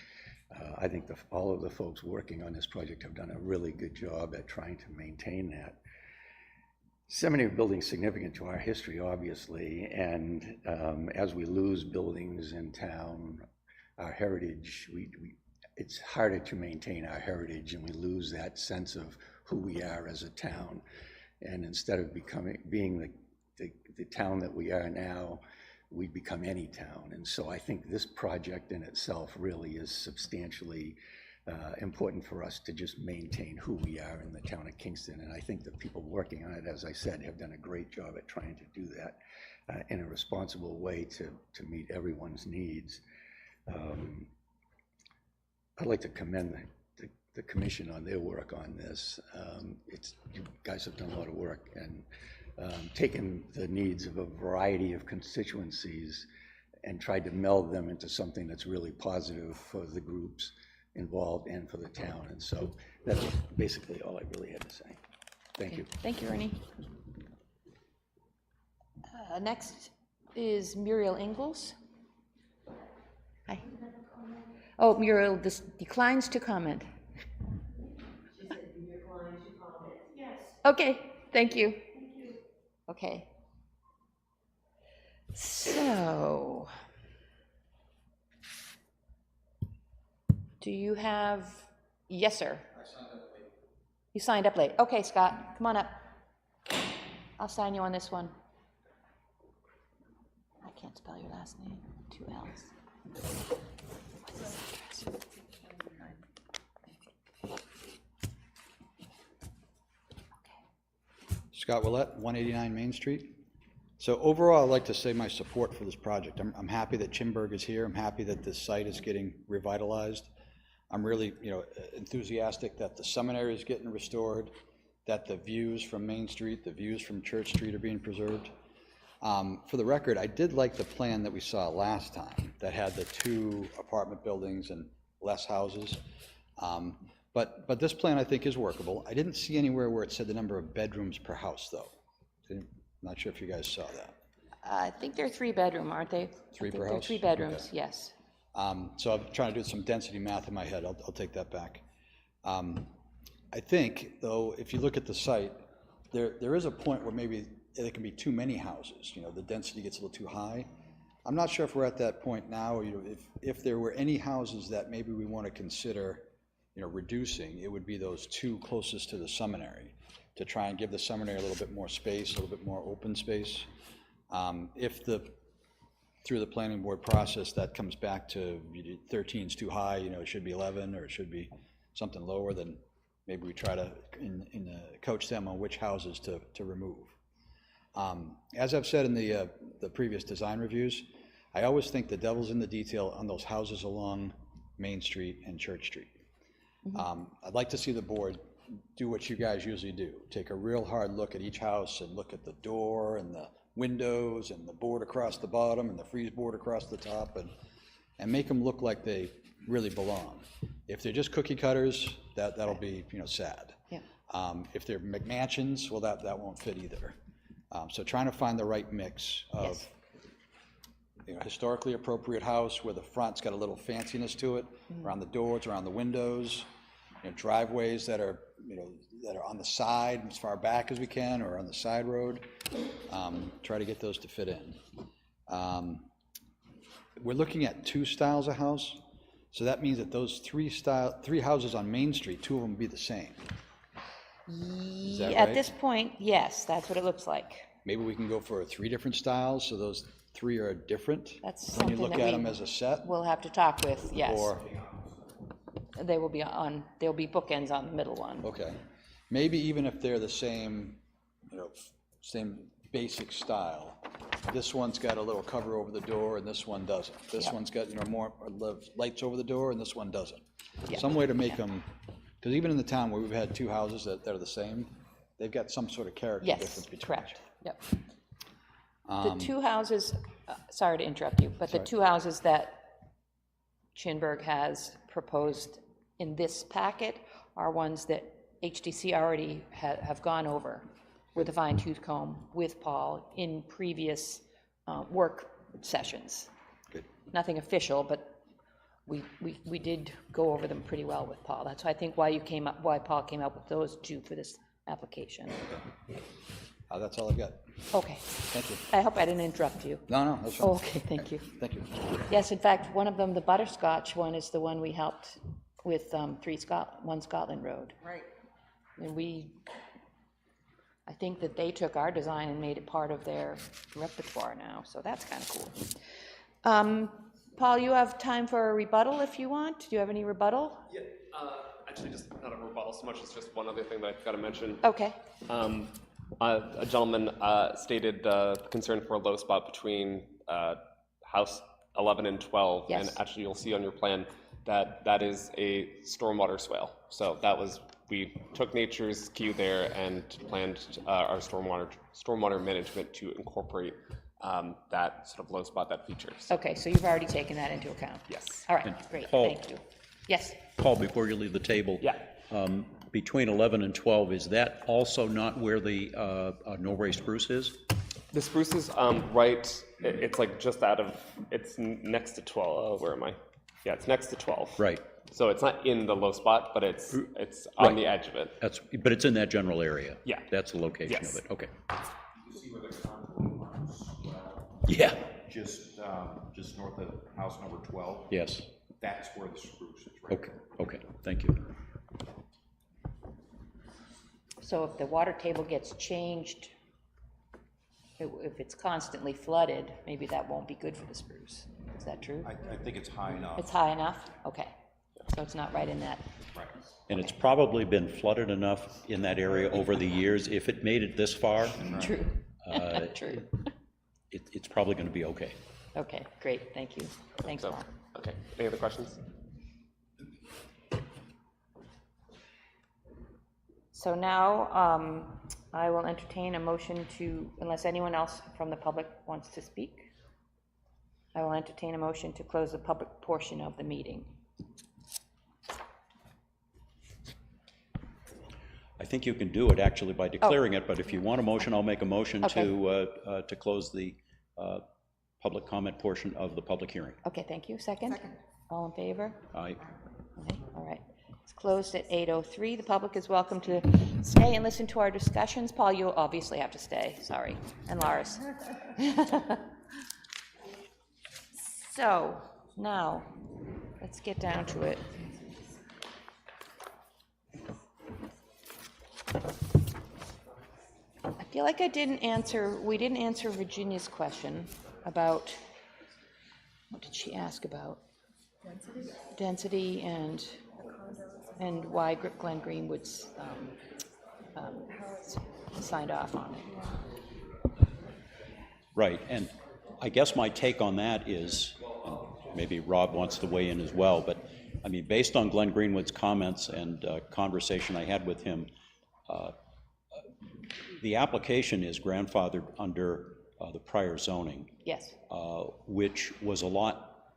all of the folks working on this project have done a really good job at trying to maintain that. Seminary building is significant to our history, obviously, and as we lose buildings in town, our heritage, it's harder to maintain our heritage, and we lose that sense of who we are as a town. And instead of being the town that we are now, we become any town. And so I think this project in itself really is substantially important for us to just maintain who we are in the town of Kingston. And I think the people working on it, as I said, have done a great job at trying to do that in a responsible way to meet everyone's needs. I'd like to commend the commission on their work on this. You guys have done a lot of work and taken the needs of a variety of constituencies and tried to meld them into something that's really positive for the groups involved and for the town. And so that's basically all I really had to say. Thank you. Thank you, Ernie. Next is Muriel Ingalls. Hi. Oh, Muriel declines to comment. She said declines to comment. Yes. Okay, thank you. Okay. So, do you have, yes, sir? I signed up late. You signed up late. Okay, Scott, come on up. I'll sign you on this one. I can't spell your last name, 2 L's. Scott Willett, 189 Main Street. So overall, I'd like to say my support for this project. I'm happy that Chimberg is here. I'm happy that this site is getting revitalized. I'm really, enthusiastic that the seminary is getting restored, that the views from Main Street, the views from Church Street are being preserved. For the record, I did like the plan that we saw last time that had the 2 apartment buildings and less houses. But this plan, I think, is workable. I didn't see anywhere where it said the number of bedrooms per house, though. I'm not sure if you guys saw that. I think they're 3-bedroom, aren't they? 3 per They're house? 3 bedrooms, Okay. yes. So I'm trying to do some density math in my head. I'll take that back. I think, though, if you look at the site, there is a point where maybe there can be too many houses. The density gets a little too high. I'm not sure if we're at that point now. If there were any houses that maybe we want to consider reducing, it would be those 2 closest to the seminary to try and give the seminary a little bit more space, a little bit more open space. If through the planning board process that comes back to 13 is too high, it should be 11 or it should be something lower, then maybe we try to coach them on which houses to remove. As I've said in the previous design reviews, I always think the devil's in the detail on those houses along Main Street and Church Street. I'd like to see the board do what you guys usually do. Take a real hard look at each house and look at the door and the windows and the board across the bottom and the frieze board across the top and make them look like they really belong. If they're just cookie cutters, that'll be, sad. Yeah. If they're McMansions, well, that won't fit either. So trying to find the right mix of historically appropriate house where the front's got a little fanciness to it, around the doors, around the windows, driveways that are, that are on the side as far back as we can or on the side road. Try to get those to fit in. We're looking at 2 styles of house, so that means that those 3 houses on Main Street, 2 of them will be the same. Is that At right? this point, yes, that's what it looks like. Maybe we can go for 3 different styles, so those 3 are different? That's when you something look that at we them as a set? We'll have to talk with, yes. Or, They will be there'll be bookends on the middle one. okay. Maybe even if they're the same, same basic style. This one's got a little cover over the door and this one doesn't. This one's got, more lights over the door and this one doesn't. Yeah. Some way to make them, because even in the town where we've had 2 houses that are the same, they've got some sort of character difference Yes, between correct, them. yep. The 2 houses, sorry to interrupt you, but the 2 houses that Chinburg has proposed in this packet are ones that HDC already have gone over with a fine-tooth comb with Paul in previous work sessions. Good. Nothing official, but we did go over them pretty well with Paul. That's, I think, why Paul came up with those 2 for this application. That's all I've got. Okay. Thank you. I hope I didn't interrupt you. No, that's fine. Oh, okay, thank you. Thank you. Yes, in fact, one of them, the butterscotch one, is the one we helped with 1 Scotland Road. Right. And I think that they took our design and made it part of their repertoire now, so that's kind of cool. Paul, you have time for a rebuttal if you want. Do you have any rebuttal? Yeah, actually just not a rebuttal so much as just one other thing that I forgot to mention. Okay. A gentleman stated concern for a low spot between house 11 and 12. Yes. And actually you'll see on your plan that is a stormwater swale. So we took nature's cue there and planned our stormwater management to incorporate that sort of low spot, that features. Okay, so you've already taken that into account? Yes. All right, great, Paul- thank you. Yes, Paul, before you leave the table. Yeah. Between 11 and 12, is that also not where the Norway spruce is? The spruce is right, it's like just out of, it's next to 12, where am I? Yeah, it's next to 12. Right. So it's not in the low spot, but it's on Right. the edge of it. But it's in that general area? Yeah. That's the location of Yes. it, okay. You see where the contour runs, Yeah, just north of house number 12? yes, That's where the spruce is, right? okay, thank you. so if the water table gets changed, if it's constantly flooded, maybe that won't be good for the spruce. Is that true? I think it's high enough. It's high enough? Okay. So it's not right in that, Right. And it's probably been flooded enough in that area over the years, if it made it this far, true. True. it's probably going to be okay. Okay, great, thank you. Thanks, So, Paul. okay, any other questions? So now, I will entertain a motion to, unless anyone else from the public wants to speak, I will entertain a motion to close the public portion of the meeting. I think you can do it actually by declaring it, but if you want a motion, I'll make a motion Okay. to close the public comment portion of the public hearing. Okay, thank you. Second? All in favor? Aye. Okay, all right. It's closed at 8:03. The public is welcome to stay and listen to our discussions. Paul, you'll obviously have to stay, sorry, and Lars. So, now, let's get down to it. I feel like we didn't answer Virginia's question about, what did she ask about? Density and why Glenn Greenwood's signed off on it. Right, and I guess my take on that is, and maybe Rob wants to weigh in as well, but I mean, based on Glenn Greenwood's comments and conversation I had with him, the application is grandfathered under the prior zoning, Yes. which was a lot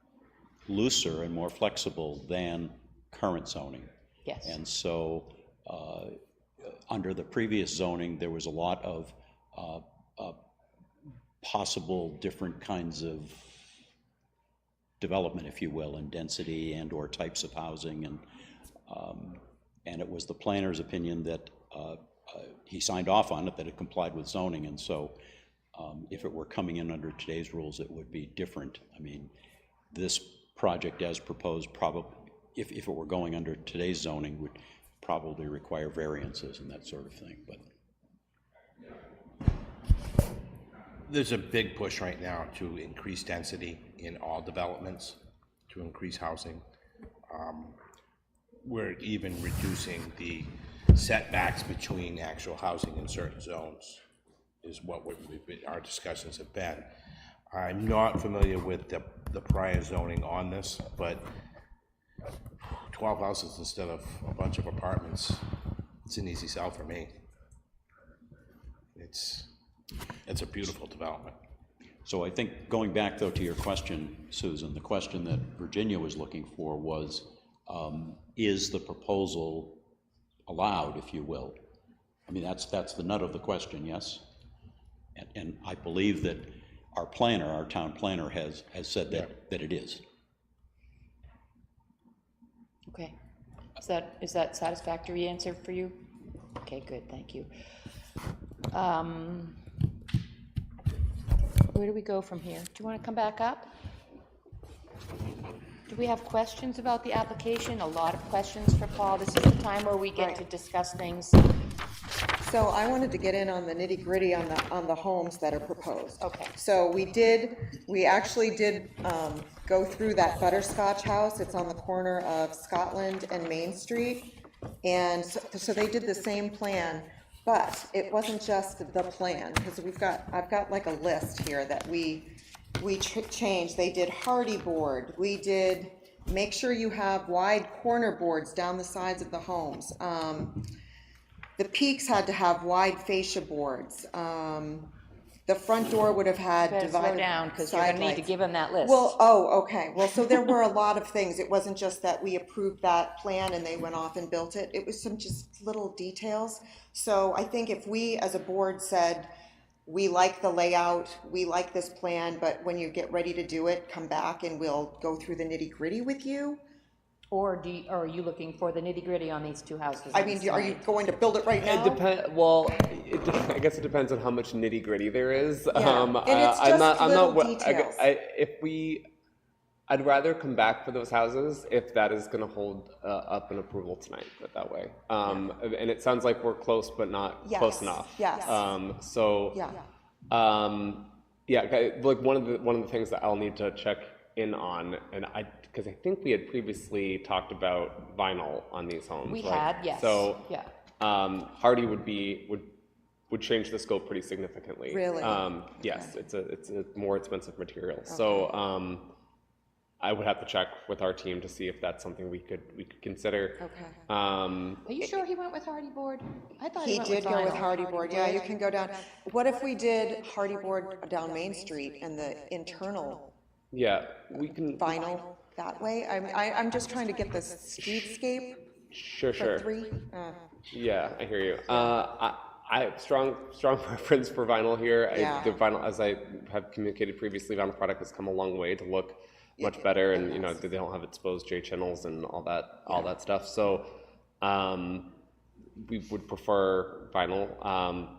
looser and more flexible than current zoning. Yes. And so, under the previous zoning, there was a lot of possible different kinds of development, if you will, in density and or types of housing, and it was the planner's opinion that he signed off on it, that it complied with zoning, and so if it were coming in under today's rules, it would be different. I mean, this project as proposed, probably, if it were going under today's zoning, would probably require variances and that sort of thing, but. There's a big push right now to increase density in all developments, to increase housing. We're even reducing the setbacks between actual housing in certain zones, is what our discussions have been. I'm not familiar with the prior zoning on this, but 12 houses instead of a bunch of apartments, it's an easy sell for me. It's a beautiful development. So I think, going back though to your question, Susan, the question that Virginia was looking for was, is the proposal allowed, if you will? I mean, that's the nut of the question, yes? And I believe that our planner, our town planner, has said that it is. Okay. Is that satisfactory answer for you? Okay, good, thank you. Where do we go from here? Do you want to come back up? Do we have questions about the application? A lot of questions for Paul. This is the time where we get to discuss things. So I wanted to get in on the nitty-gritty on the homes that are proposed. Okay. So we actually did go through that Butterscotch house. It's on the corner of Scotland and Main Street. And so they did the same plan, but it wasn't just the plan, because I've got like a list here that we changed. They did hardy board. We did make sure you have wide corner boards down the sides of the homes. The peaks had to have wide fascia boards. The front door would have had Better divided slow down, because you're going to need to sidelights. give him that list. Well, okay. Well, so there were a lot of things. It wasn't just that we approved that plan and they went off and built it. It was some just little details. So I think if we, as a board, said, we like the layout, we like this plan, but when you get ready to do it, come back and we'll go through the nitty-gritty with you. Or are you looking for the nitty-gritty on these two houses? I mean, are you going to build it right now? I guess it depends on how much nitty gritty there is. Yeah. And it's just little details. I'd rather come back for those houses if that is going to hold up an approval tonight, put it that way. And it sounds like we're close, but not close enough. Yes. Like one of the things that I'll need to check in on, and because I think we had previously talked about vinyl on these homes. We right? had, yes. So yeah. Hardy would change the scope pretty significantly. Really? Yes, it's a more expensive material. Okay. So I would have to check with our team to see if that's something we could consider. Okay. Are you sure he went with hardy board? I thought He went did with go with vinyl. hardy board. Yeah, you can go down. What if we did hardy board down Main Street and the internal Yeah, we can. vinyl that way? I'm just trying to get the streetscape Sure. for three. Yeah, I hear you. I have strong preference for vinyl here. Yeah. The vinyl, as I have communicated previously, vinyl product has come a long way to look much better, and you know they don't have exposed J channels and all that stuff. So we would prefer vinyl.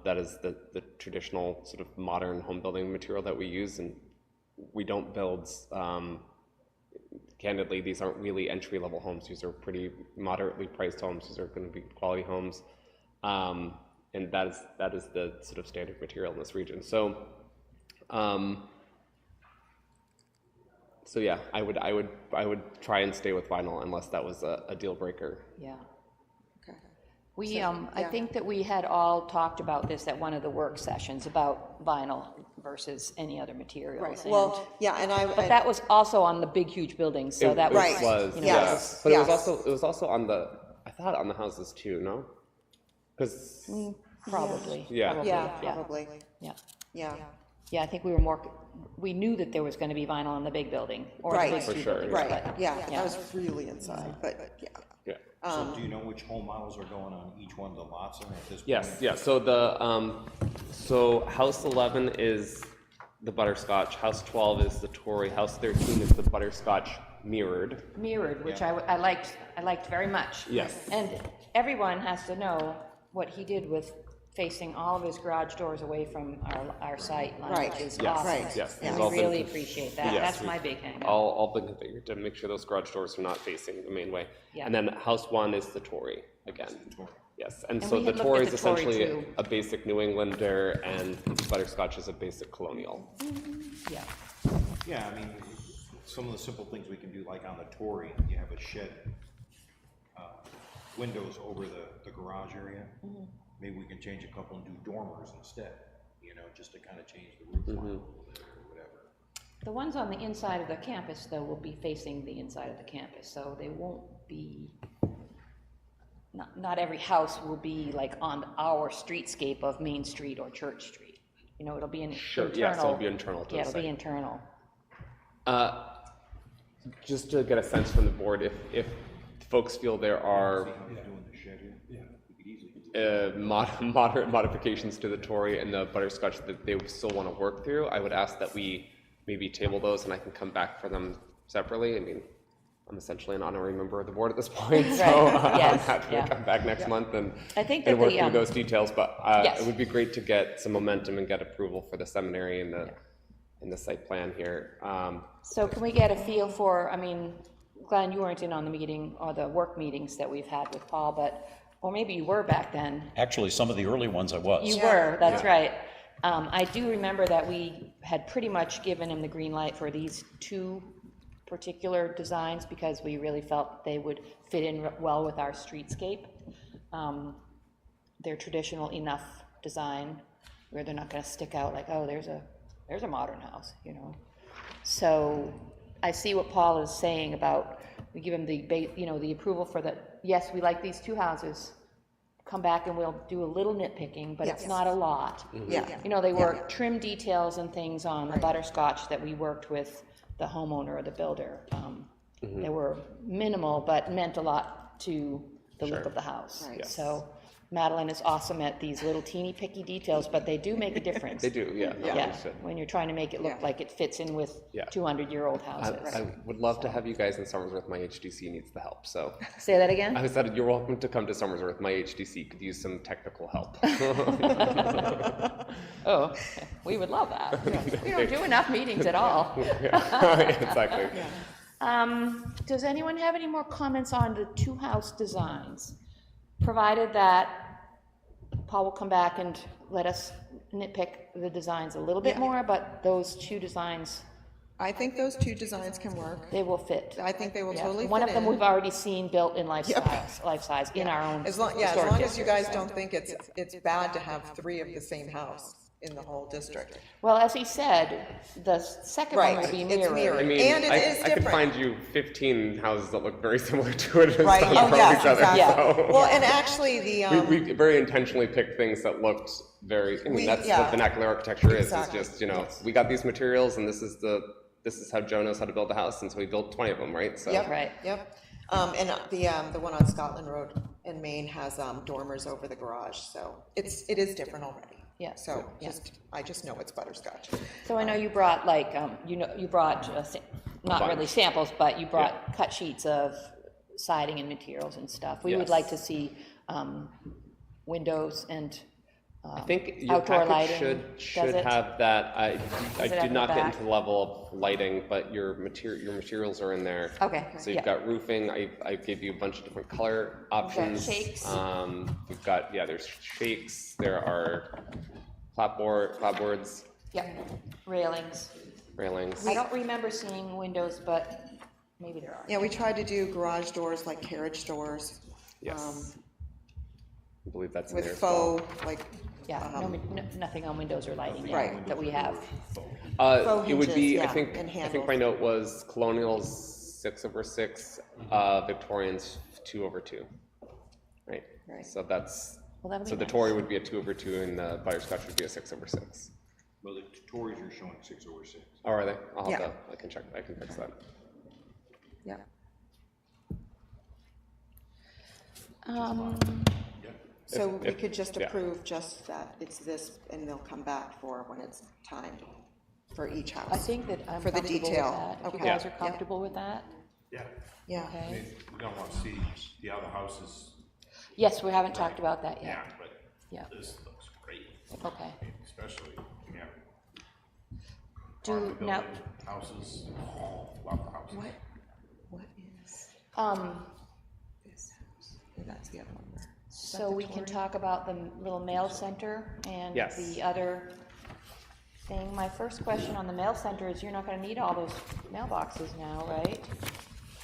That is the traditional sort of modern home building material that we use, and we don't build. Candidly, these aren't really entry-level homes. These are pretty moderately priced homes. These are going to be quality homes, and that is the sort of standard material in this region. So, yeah, I would try and stay with vinyl unless that was a deal breaker. Yeah. Okay. We, I think that we had all talked about this at one of the work sessions, about vinyl versus any other materials. Right, and- well, yeah, and But that was also on the big, huge buildings, so that was, Right. was, you know, yeah. that was- But yes. it was also on the, I thought on the houses too, no? Because, probably. Yeah. probably, Yeah, probably, Yeah, yeah. yeah, I think we were more, we knew that there was gonna be vinyl in the big building, or the Right. big For two sure, buildings, Right, but- yeah, Yeah. that was really inside, but, yeah. yeah. So do you know which home models are going on each one of the lots then at this point? Yes, yeah, so so house 11 is the butterscotch, house 12 is the Tory, house 13 is the butterscotch mirrored. Mirrored, which I liked very much. Yes. And everyone has to know what he did with facing all of his garage doors away from our sight line, Right. which is Yes, awesome. Right. yes. And It's all we been really conf- appreciate that. Yes, That's we- my big hang up. All been configured to make sure those garage doors are not facing the main way. Yeah. And then house 1 is the Tory again. Yes, and And so we the had looked Tory at is the Tory, essentially too. a basic New Englander, and butterscotch is a basic colonial. Yeah, Yeah, I mean, some of the simple things we can do, like on the Tory, you have a shed, windows over the garage area. Maybe we can change a couple and do dormers instead, you know, just to kind of change the roof line a little bit or whatever. the ones on the inside of the campus, though, will be facing the inside of the campus, so they won't be, not every house will be like on our streetscape of Main Street or Church Street. You know, it'll be an Sure, internal. yes, it'll be internal to the Yeah, it'll be site. internal. Just to get a sense from the board, if folks feel there are Doing the shed here? We could easily do moderate modifications to the Tory and the butterscotch that they still want to work through, I would ask that we maybe table those and I can come back for them separately. I mean, I'm essentially an honorary member of the board at this point, so I'm Yes, happy yeah. to come back next month I think and that work the, through those details, but yes. it would be great to get some momentum and get approval for the seminary and the site plan here. So can we get a feel for, I mean, Glenn, you weren't in on the meeting or the work meetings that we've had with Paul, but, or maybe you were back then. Actually, some of the early ones I was. You were, that's right. I do remember that we had pretty much given him the green light for these two particular designs because we really felt they would fit in well with our streetscape. They're traditional enough design where they're not gonna stick out like, oh, there's a modern house, you know? So I see what Paul is saying about, we give him the, the approval for the, yes, we like these two houses. Come back and we'll do a little nitpicking, but it's Yes. not a lot. Yeah. You know, they were trim details and things on the butterscotch that we worked with the homeowner or the builder. They were minimal, but meant a lot to the look of the house. Right. Yes. So Madeline is awesome at these little teeny picky details, but they do make a difference. They do, yeah. no, Yeah, understood. when you're trying to make it look Yeah. like it fits in with Yeah. 200-year-old houses. I would love to have you guys in Somersworth. My HDC needs the help, so. Say that again? I said, you're welcome to come to Somersworth. My HDC could use some technical help. Oh, okay. We would love that. We don't do enough meetings at all. Exactly. Does anyone have any more comments on the two house designs? Provided that Paul will come back and let us nitpick the designs a little bit more, but those two designs, I think those two designs can work. they will fit. I think they will Yeah. totally fit One of them in. we've already seen built in life size in our own As long as historic you district, guys so. don't think it's bad to have three of the same house in the whole district. Well, as he said, the second one Right, will be it's mirrored. mirrored. I mean, And it is I could different. find you 15 houses that look very similar to it. Right, from oh, yes, each other, exactly. so- Well, and actually, the, We very intentionally picked things that looked very, I mean, that's yeah. what vernacular architecture is. Exactly. It's just, we got these materials and this is how Joe knows how to build a house, and so we built 20 of them, right? So. yep, Right. yep. And the one on Scotland Road in Maine has dormers over the garage, so it is different already. Yeah. So I just know it's butterscotch. So I know you brought like, you brought, not really bunch. samples, but you brought cut sheets of siding and materials and stuff. We would Yes. like to see windows and I think your outdoor package lighting. should Does it? have that. I it did at the not get back? into the level of lighting, but your materials are in there. Okay, So yeah. you've got roofing. I gave you a bunch of different color options. shakes. You've got there's shakes. There are clapboards, Yeah, railings. railings. I don't remember seeing windows, but maybe there are. Yeah, we tried to do garage doors like carriage doors. Yes. I believe that's in with there as well. faux, like, Yeah, nothing on windows or lighting yet Right. that we have. faux It would hinges, be, yeah, I think and my handles. note was Colonial's 6/6, Victorian's 2/2. Right? Right. So that's, Well, that'd be so the nice. Tory would be a 2/2 and the butterscotch would be a 6/6. Well, the Tories are showing 6/6. Oh, are they? I'll have Yeah. to, I can check, I can fix that. Yeah. So we could just yeah. approve just that it's this, and they'll come back for when it's time for each house. I think that I'm For the comfortable with detail. that. If you Okay. guys are Yeah. comfortable with that, Yeah. Yeah. okay. We don't want to see the other houses. Yes, we haven't talked about that yet. But Yeah, this looks great, okay. especially, yeah. Do, Apartment now, building, houses, love the houses. What is this house? Oh, that's the other one. so we can talk about the little mail center and Yes. the other thing. My first question on the mail center is you're not gonna need all those mailboxes now, right?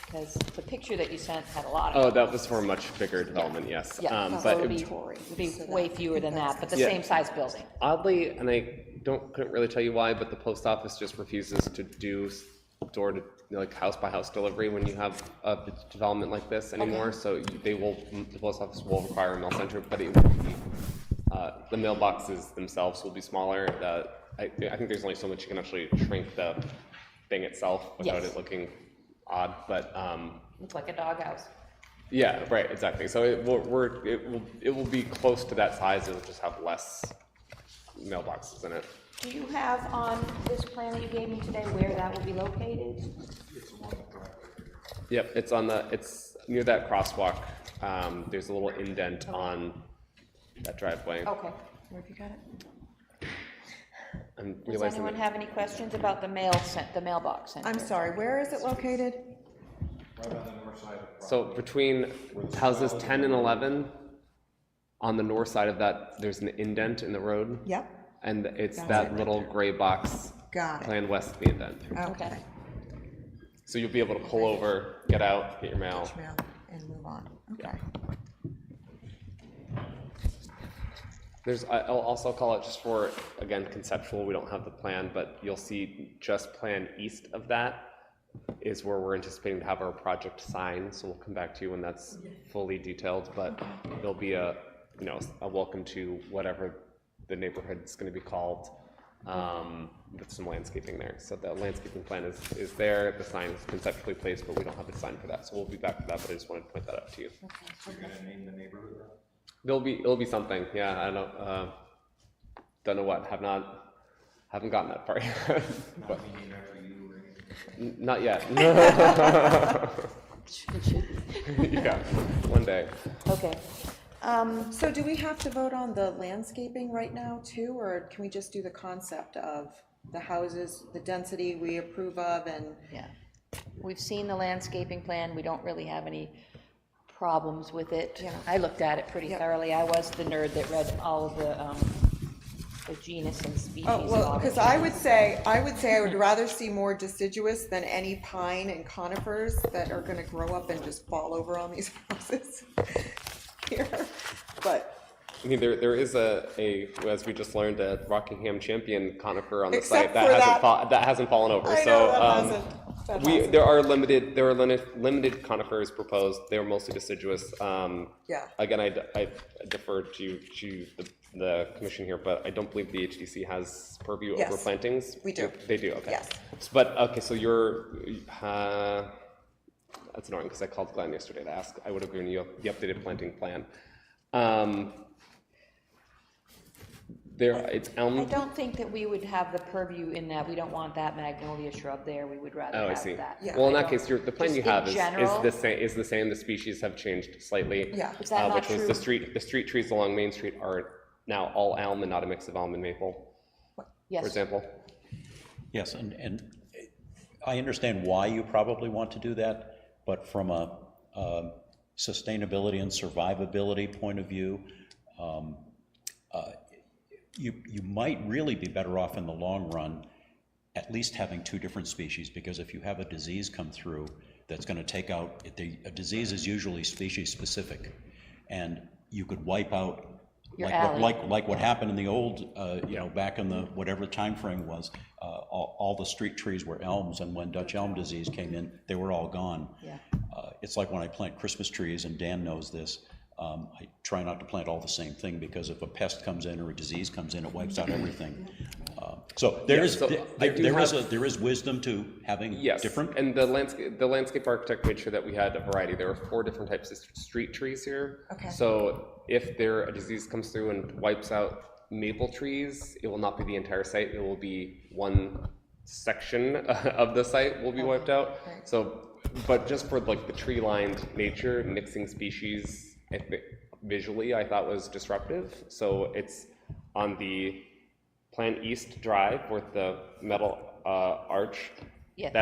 Because the picture that you sent had a lot Oh, of. that was for a much bigger development, yes. Yeah, so But it'll it- be, So way that- fewer than that, but the Yeah. same size building. oddly, and I couldn't really tell you why, but the post office just refuses to do door to, like, house by house delivery when you have a development like this anymore. So they will, the post office will require a mail center, but it will be, the mailboxes themselves will be smaller. I think there's only so much you can actually shrink the thing itself without Yes. it looking odd, but, Looks like a doghouse. yeah, right, exactly. So it will be close to that size. It'll just have less mailboxes in it. Do you have on this plan that you gave me today where that will be located? Yep, it's near that crosswalk. There's a little indent on that driveway. Okay, where have you got it? I'm Does realizing anyone that, have any questions about the mailbox center? I'm sorry, where is it located? so between houses 10 and 11, on the north side of that, there's an indent in the road. Yep, And it's Got that it. little gray box got it. planned west of the indent. Okay. So you'll be able to pull over, get out, get your mail. Mail and move on, okay. I'll also call it just for, again, conceptual, we don't have the plan, but you'll see just plan east of that is where we're anticipating to have our project sign, so we'll come back to you when that's fully detailed, but there'll be a welcome to whatever the neighborhood's gonna be called, with some landscaping there. So the landscaping plan is there, the sign is conceptually placed, but we don't have a sign for that, so we'll be back to that, but I just wanted to point that out to you. You're gonna name the neighborhood? It'll be something, yeah, I don't know what, haven't gotten that far yet, but, not yet. Yeah, one day. Okay, So do we have to vote on the landscaping right now too, or can we just do the concept of the houses, the density we approve of, and, yeah. We've seen the landscaping plan, we don't really have any problems with it. Yeah. I looked at it pretty Yep. thoroughly, I was the nerd that read all of the genus and species. oh, of well, all the because I would trees. say I would rather see more deciduous than any pine and conifers that are gonna grow up and just fall over on these houses here, but, I mean, there is as we just learned, a Rockingham champion conifer on the Except site for that- that hasn't fallen over, I know, so, that hasn't. there are limited conifers proposed, they're mostly deciduous. Yeah. Again, I defer to the commission here, but I don't believe the HDC has purview over Yes, plantings. we do. They do, okay. Yes. But, okay, so that's annoying, because I called Glenn yesterday to ask, I would have given you the updated planting plan. It's elm. I don't think that we would have the purview in that, we don't want that magnolia shrub there, we would rather Oh, I have see. that. Yeah. Well, in I that case, don't- the plan just you in have general- is the same. The species have changed slightly. Yeah. Is that not which was the true? street trees along Main Street are now all elm and not a mix of elm and maple, for Yes, example. Yes, and I understand why you probably want to do that, but from a sustainability and survivability point of view, you might really be better off in the long run at least having two different species, because if you have a disease come through that's going to take out, a disease is usually species specific, and you could wipe out, Your like what, alley. like what happened in the old, you know, back in the, whatever time frame was, all the street trees were elms, and when Dutch elm disease came in, they were all gone. Yeah. It's like when I plant Christmas trees, and Dan knows this, I try not to plant all the same thing, because if a pest comes in or a disease comes in, it wipes out everything. So there is, so I do there is wisdom to having Yes, different. and the landscape architect made sure that we had a variety. There were 4 different types of street trees here. Okay. So if a disease comes through and wipes out maple trees, it will not be the entire site. It will be one section of the site will be wiped out. Right. So, but just for like the tree-lined nature, mixing species, I think visually I thought was disruptive. So it's on the Plan East Drive with the metal arch. Yes.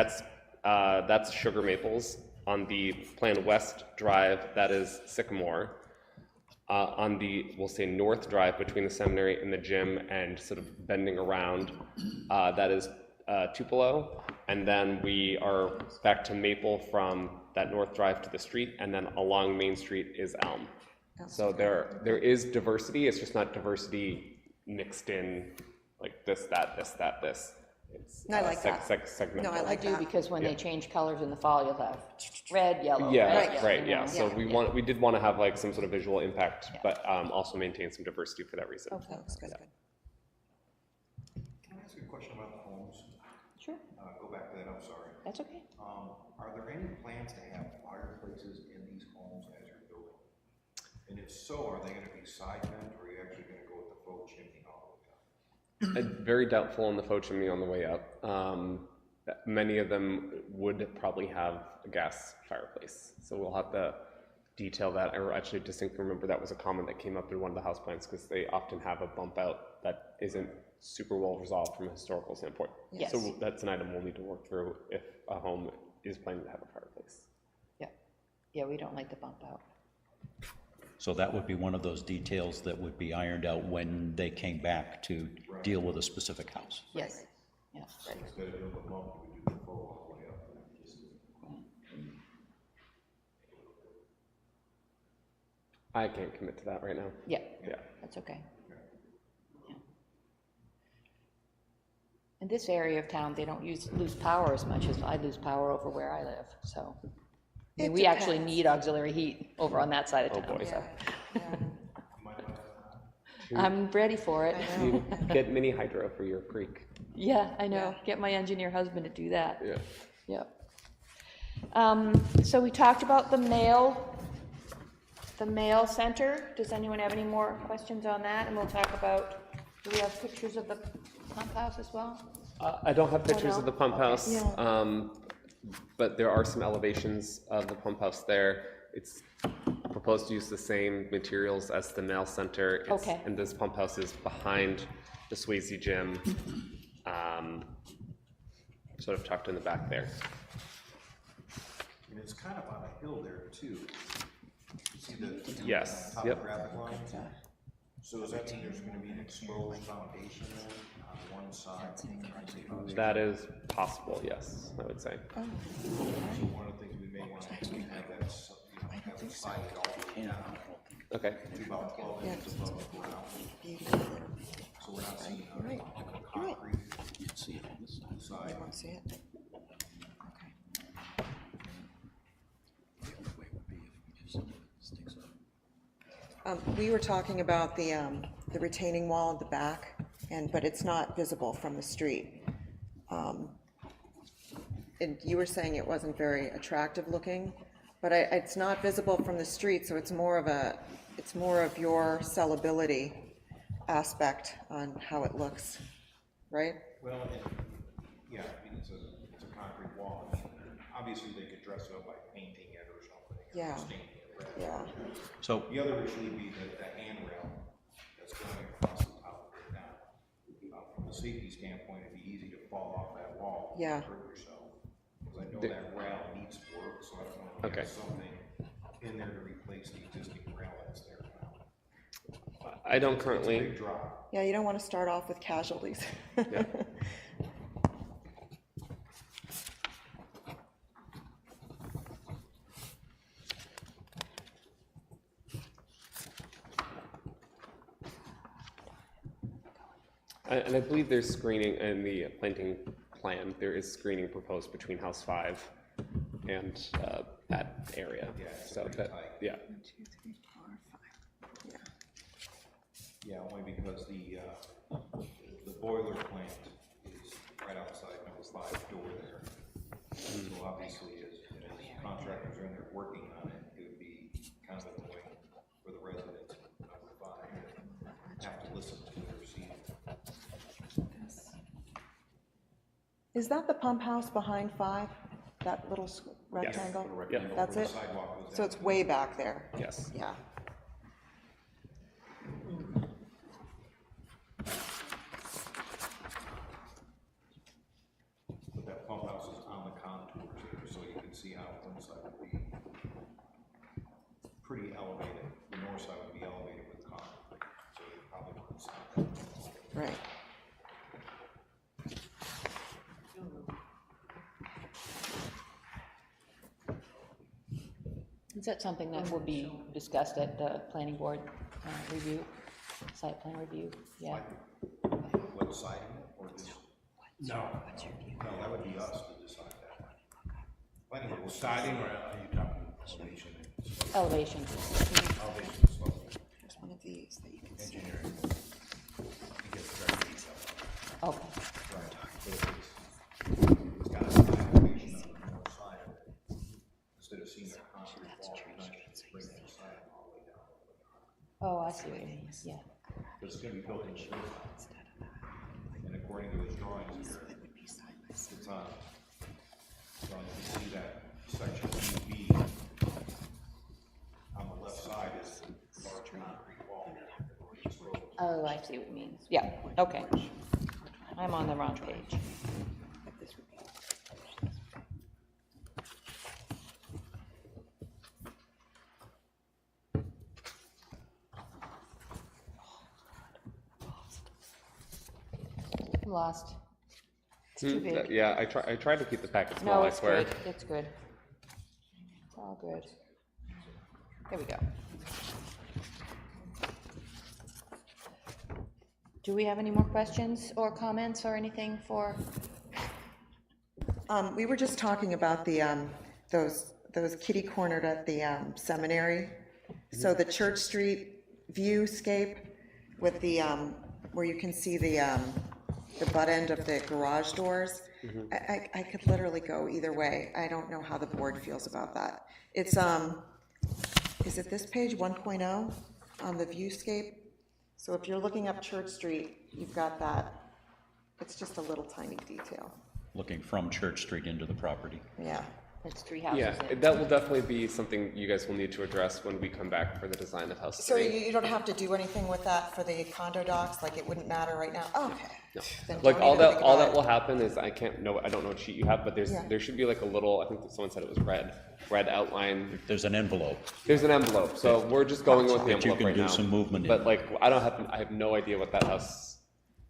That's sugar maples. On the Plan West Drive, that is sycamore. On the, we'll say, North Drive between the seminary and the gym and sort of bending around, that is Tupelo. And then we are back to maple from that North Drive to the street, and then along Main Street is elm. So there is diversity. It's just not diversity mixed in like this, that, this, that, this. It's I like that. segmental. No, I I like do, that. because when they change colors in the fall, you'll have red, yellow, Yeah, red, yellow, right, you yeah. know. So we did want to have like some sort of visual impact, but also maintain some diversity for that reason. Okay, That's good. Can I ask you a question about the homes? sure, Go back to that, I'm sorry. that's okay. Are there any plans to have fireplaces in these homes as you're building? And if so, are they gonna be side vent, or are you actually gonna go with the faux chimney all the way up? Very doubtful on the faux chimney on the way up. Many of them would probably have a gas fireplace, so we'll have to detail that. I actually distinctly remember that was a comment that came up in one of the house plans, because they often have a bump out that isn't super well resolved from a historical standpoint. Yes. So that's an item we'll need to work through if a home is planning to have a fireplace. Yeah, yeah, we don't like the bump out. So that would be one of those details that would be ironed out when they came back to deal with a specific house. Yes, yeah, right. Instead of doing the bump, we do the faux all the way up. I can't commit to that right now. Yeah, Yeah. that's okay. Yeah. In this area of town, they don't lose power as much as I lose power over where I live, so. I mean, It we actually depends. need auxiliary heat over on that side of town, boy. so. Yeah. I'm ready for it. You get mini hydro for your creek. Yeah, I know. Get my engineer husband to do that. Yeah. Yep. So we talked about the mail center. Does anyone have any more questions on that? And we'll talk about, do we have pictures of the pump house as well? I don't have pictures no? of the pump house, Yeah. but there are some elevations of the pump house there. It's proposed to use the same materials as the mail center. Okay. And this pump house is behind the Swayze gym, sort of tucked in the back there. And it's kind of on a hill there too. See the Yes, yep. topographic line? So does that mean there's gonna be an exposed foundation there on one side? That is possible, yes, I would say. So one of the things we may want to do is have that, have it slide all the way down Okay. to about 12 inches above the ground. So we're not seeing concrete You'd see it on this side. side. Want to see it? The only way would be if somebody sticks up. We were talking about the retaining wall at the back, but it's not visible from the street. And you were saying it wasn't very attractive looking, but it's not visible from the street, so it's more of your sellability aspect on how it looks, right? Well, yeah, I mean, it's a concrete wall. I mean, obviously, they could dress it up by painting it or something. or Yeah. staining it red. Yeah. So, The other issue would be the handrail that's going across the top of it now. From a safety standpoint, it'd be easy to fall off that wall. Yeah. And hurt yourself. Because I know that rail needs work, so I don't know if Okay. there's something in there to replace the existing rail that's there now. I don't It's a currently, big drop. Yeah, you don't want to start off with casualties. Yeah. And I believe there's screening in the planting plan, there is screening proposed between house 5 and that area. Yeah, So that, yeah. Yeah, only because the boiler plant is right outside number 5 door there. So obviously, as contractors are in there working on it, it would be kind of annoying for the residents of number 5 to have to listen to their scene. Is that the pump house behind 5? That little rectangle? Yeah. That's it? So it's way back there? Yes. Yeah. But that pump house is on the contours here, so you can see how one side would be pretty elevated. The north side would be elevated with concrete, so you probably wouldn't see that. Right. Is that something that will be discussed at the planning board review, site plan review? Yeah. What siding or just? No. No, that would be us to decide that. Planning board siding or are you talking elevation? Elevation. Elevation slope. There's one of these that you can see. Engineering. You get very detailed. Okay. Right. But if it's got an elevation on the north side of it, instead of seeing a concrete wall, you might bring that siding all the way down. Oh, I see what you mean, yeah. Because it's gonna be built in stone. And according to his drawings here, it's on. So you see that section B on the left side is the large concrete wall. Oh, I see what you mean. Yeah, okay. I'm on the wrong page. I'm lost. It's too big. Yeah, I try to keep the packet small, No, I it's swear. good, it's good. It's all good. Here we go. Do we have any more questions or comments or anything for? We were just talking about the, those kitty-cornered at the seminary. So the Church Street viewscape with the, where you can see the butt end of the garage doors. I could literally go either way. I don't know how the board feels about that. It's, is it this page, 1.0, on the viewscape? So if you're looking up Church Street, you've got that. It's just a little tiny detail. Looking from Church Street into the property. Yeah. It's 3 houses Yeah, in. that will definitely be something you guys will need to address when we come back for the design of house So 3. you don't have to do anything with that for the condo docs? Like, it wouldn't matter right now? Oh, okay. No. Then Like don't all even that, think all about that it. will happen is I don't know what sheet you have, but Yeah. there should be like a little, I think that someone said it was red outline. There's an envelope. There's an envelope, so we're just going with the That you envelope can right do now. some movement in. But like, I have no idea what that house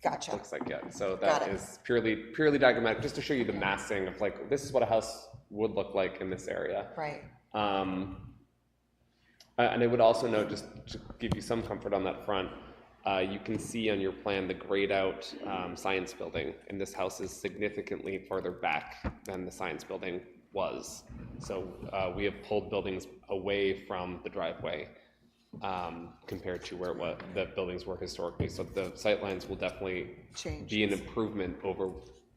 Gotcha. looks like yet. So Got that it. is purely diagrammatic, just to show you the massing of like, this is what a house would look like in this area. Right. And I would also note, just to give you some comfort on that front, you can see on your plan the grayed out science building, and this house is significantly farther back than the science building was. So we have pulled buildings away from the driveway compared to where the buildings were historically. So the sightlines will definitely Change. be an improvement over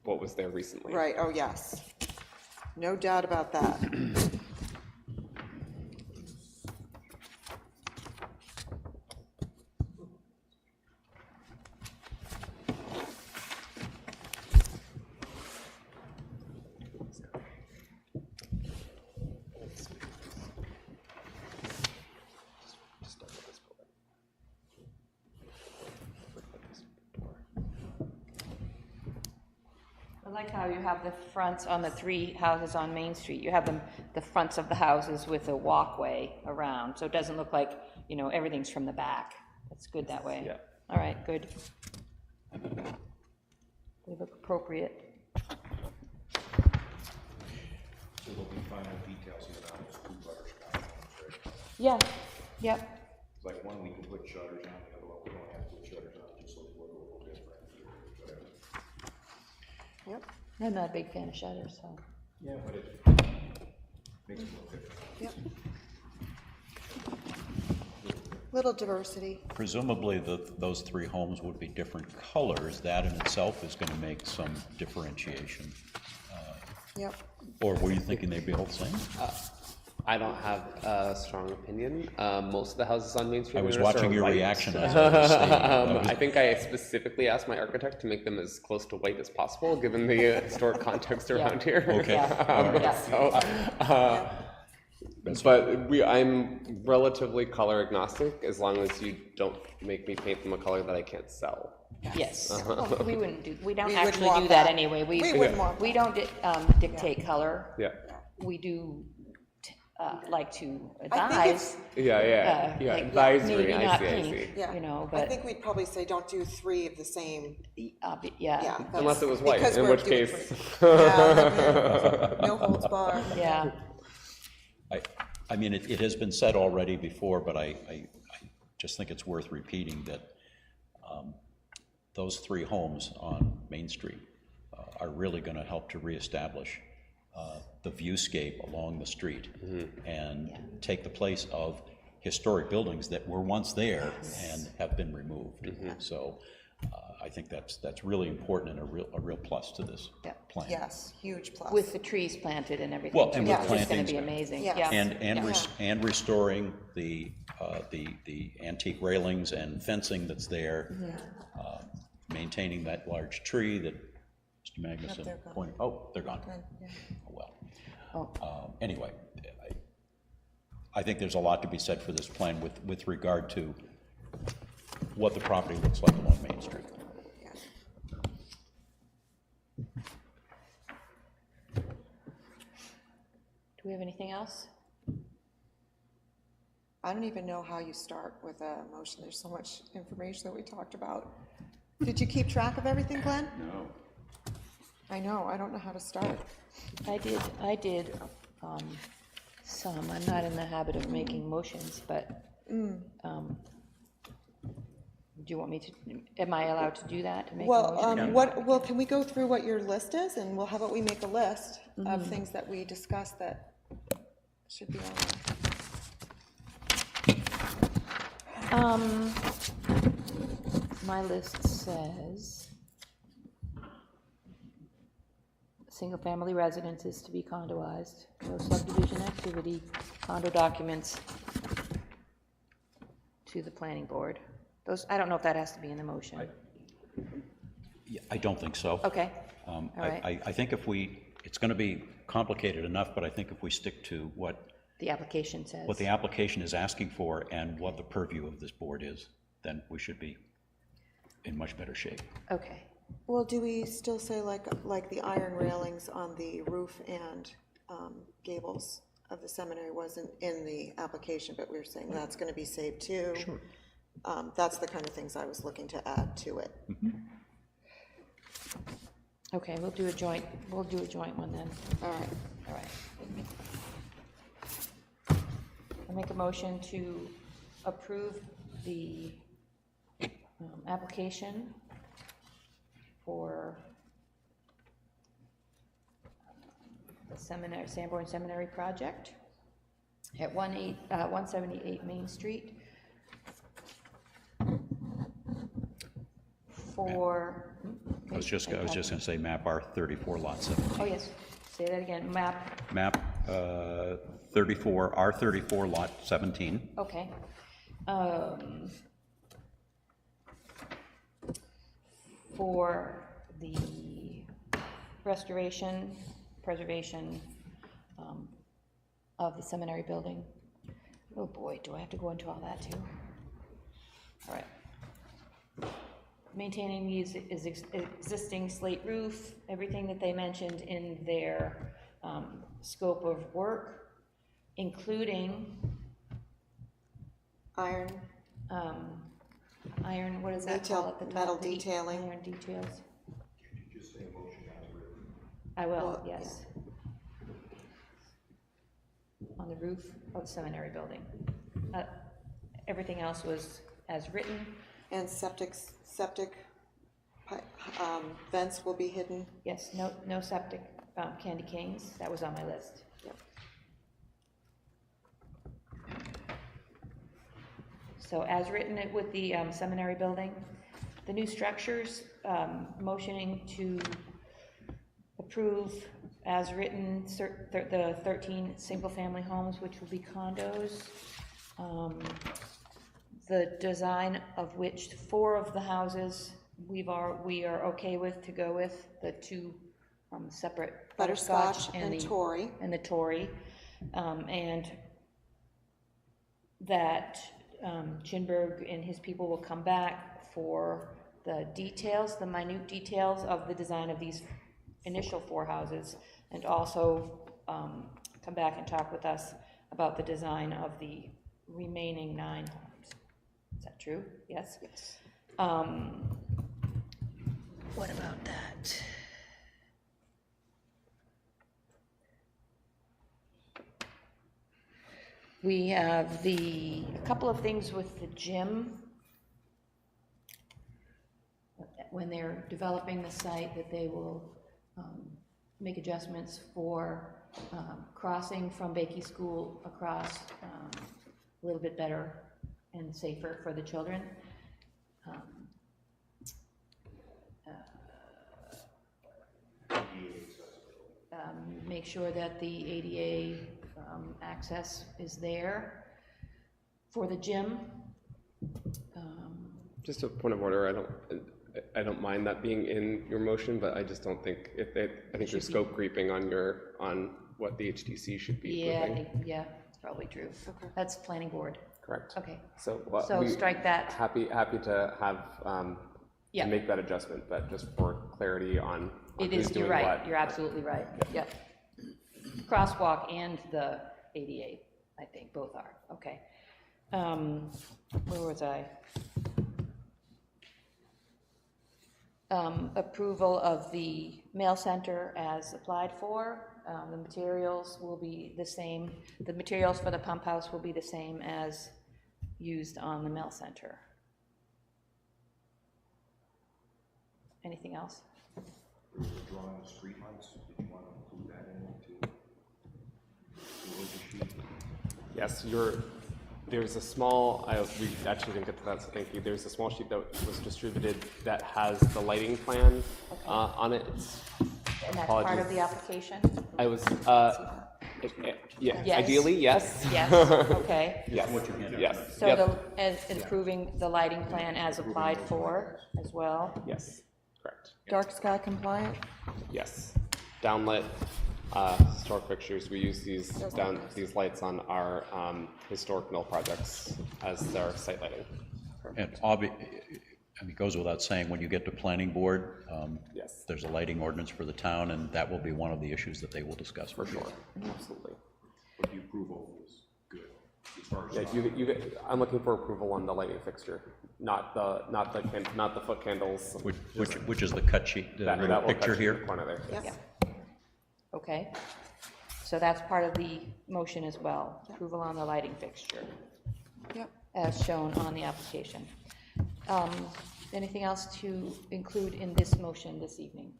what was there recently. Right, oh, yes. No doubt about that. I like how you have the fronts on the 3 houses on Main Street. You have them, the fronts of the houses with a walkway around, so it doesn't look like, you know, everything's from the back. It's good that way. Yeah. All right, good. They look appropriate. So there'll be final details here on those 2 butterscotch ones, right? Yeah, yep. Like one we can put shutters on, the other one we don't have to put shutters on, just so they look a little different. Yep, I'm not a big fan of shutters, so. Yeah, but it makes it look good. yep. Little diversity. Presumably, those three homes would be different colors. That in itself is going to make some differentiation. Yep. Or were you thinking they'd be all the same? I don't have a strong opinion. Most of the houses on Main Street. I was are sort of watching your white. reaction as I was saying. I think I specifically asked my architect to make them as close to white as possible, given the historic context around here. Okay. Yeah. But I'm relatively color agnostic as long as you don't make me paint them a color that I can't sell. Yes. Well, we wouldn't do, we don't We wouldn't actually want do that that. anyway. We wouldn't want We don't dictate color. Yeah. We do like to I think advise. Yeah. like, Advisory. maybe I not see. pink, Yeah. You know, I but, think we'd probably say don't do 3 of the same, yeah. yeah. Unless it was white, because in we're which doing case. 3. Yeah, no holds barred. Yeah. I mean, it has been said already before, but I just think it's worth repeating that those three homes on Main Street are really going to help to reestablish the viewscape along the street and take the place of historic buildings that were once there and have been removed. So I think that's really important and a real plus to this plan. Yes, huge plus. With the trees planted and everything. Well, and too, with which is gonna plantings. be amazing. Yes. Yeah. And restoring the antique railings and fencing that's there, maintaining that large tree that Mr. Magnuson they're gone. pointed. Oh, they're gone. Yeah. Oh, well. Anyway, I think there's a lot to be said for this plan with regard to what the property looks like along Main Street. Do we have anything else? I don't even know how you start with a motion. There's so much information that we talked about. Did you keep track of everything, Glenn? No. I know, I don't know how to start. I did some. I'm not in the habit of making motions, but, do you want me to, am I allowed to do that, to make a motion? Well, can we go through what your list is, and how about we make a list of things that we discussed that should be on there? My list says, single-family residences to be condoized, no subdivision activity, condo documents to the planning board. Those, I don't know if that has to be in the motion. Yeah, I don't think so. Okay, all right. I think it's going to be complicated enough, but I think if we stick to what The application says. the application is asking for and what the purview of this board is, then we should be in much better shape. Okay, Well, do we still say like the iron railings on the roof and gables of the seminary wasn't in the application, but we were saying that's going to be saved too? Sure. That's the kind of things I was looking to add to it. okay, we'll do a joint one then. All right. All right. I make a motion to approve the application for the seminary, Sanborn Seminary project at 178 Main Street for. I was just going to say map R34 lot 17. Oh, yes, say that again, map, Map 34, R34 lot 17. okay. For the restoration, preservation of the seminary building. Oh boy, do I have to go into all that too? All right. Maintaining the existing slate roof, everything that they mentioned in their scope of work, including Iron, iron, what does that call it? The top? metal detailing. Iron details. I will, yes. On the roof of the seminary building. Everything else was as written. And septic Vents will be hidden? Yes, no septic, candy canes, that was on my list. So as written it with the seminary building, the new structures, motioning to approve as written the 13 single-family homes, which will be condos. The design of which 4 of the houses we are okay with to go with, the 2 separate Butterscotch and Tory. And the Tory, and that Chinberg and his people will come back for the details, the minute details of the design of these initial 4 houses, and also come back and talk with us about the design of the remaining 9 homes. Is that true? Yes? Yes. What about that? We have a couple of things with the gym. When they're developing the site, that they will make adjustments for crossing from Bakey School across a little bit better and safer for the children. Make sure that the ADA access is there for the gym. Just a point of order, I don't mind that being in your motion, but I just don't think, I think there's scope creeping on what the HDC should be approving. Yeah, probably true. Okay. That's planning board. Correct. Okay. So strike that. Happy to have, to make that adjustment, but just for clarity on It who's is, doing you're right, what. you're absolutely right, yep. Crosswalk and the ADA, I think, both are, okay. Where was I? Approval of the mail center as applied for. The materials will be the same. The materials for the pump house will be the same as used on the mail center. Anything else? There was a drawing of streetlights. Did you want to include that into the order sheet? Yes, there's a small, we actually didn't get to that, so thank you. There's a small sheet that was distributed that has the lighting plan on it. And that's part of the application? I was, yeah, Yes. ideally, yes. Yes, okay. Yes, yes. So Yep. and improving the lighting plan as applied for as well? Yes, correct. Dark sky compliant? Yes. Downlit, historic fixtures, we use these lights on our historic mill projects as their site lighting. And it goes without saying, when you get to planning board, Yes. there's a lighting ordinance for the town, and that will be one of the issues that they will discuss. For sure, absolutely. But the approval is good as far as. Yeah, I'm looking for approval on the lighting fixture, not the foot candles. Which is the cut sheet, the picture here? Corner there. Yeah. Okay. So that's part of the motion as well, approval on the lighting fixture, Yep. as shown on the application. Anything else to include in this motion this evening?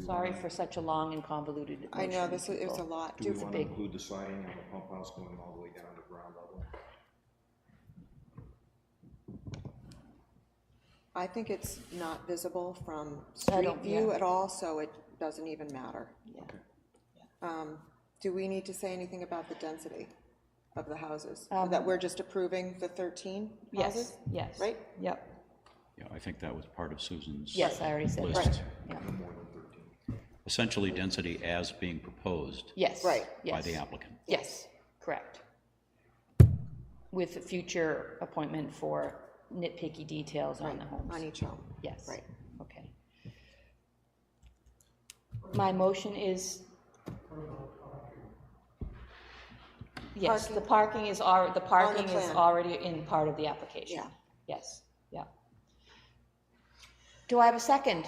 Sorry for such a long and convoluted motion. I know, it was a lot. Do we want to include the siding on the pump house going all the way down to ground level? I think it's not visible from street view at all, so it doesn't even matter. Do we need to say anything about the density of the houses? That we're just approving the 13 houses? Yes. Right? Yep. Yeah, I think that was part of Susan's Yes, I already said that. list. Yeah. Essentially, density as being proposed Yes. Right. by Yes. the applicant. Yes, correct. With a future appointment for nitpicky details on the homes. On each home. Yes. Right. Okay. My motion is. Yes, the parking is plan. already in part of the application. Yeah. Yes, yeah. Do I have a second?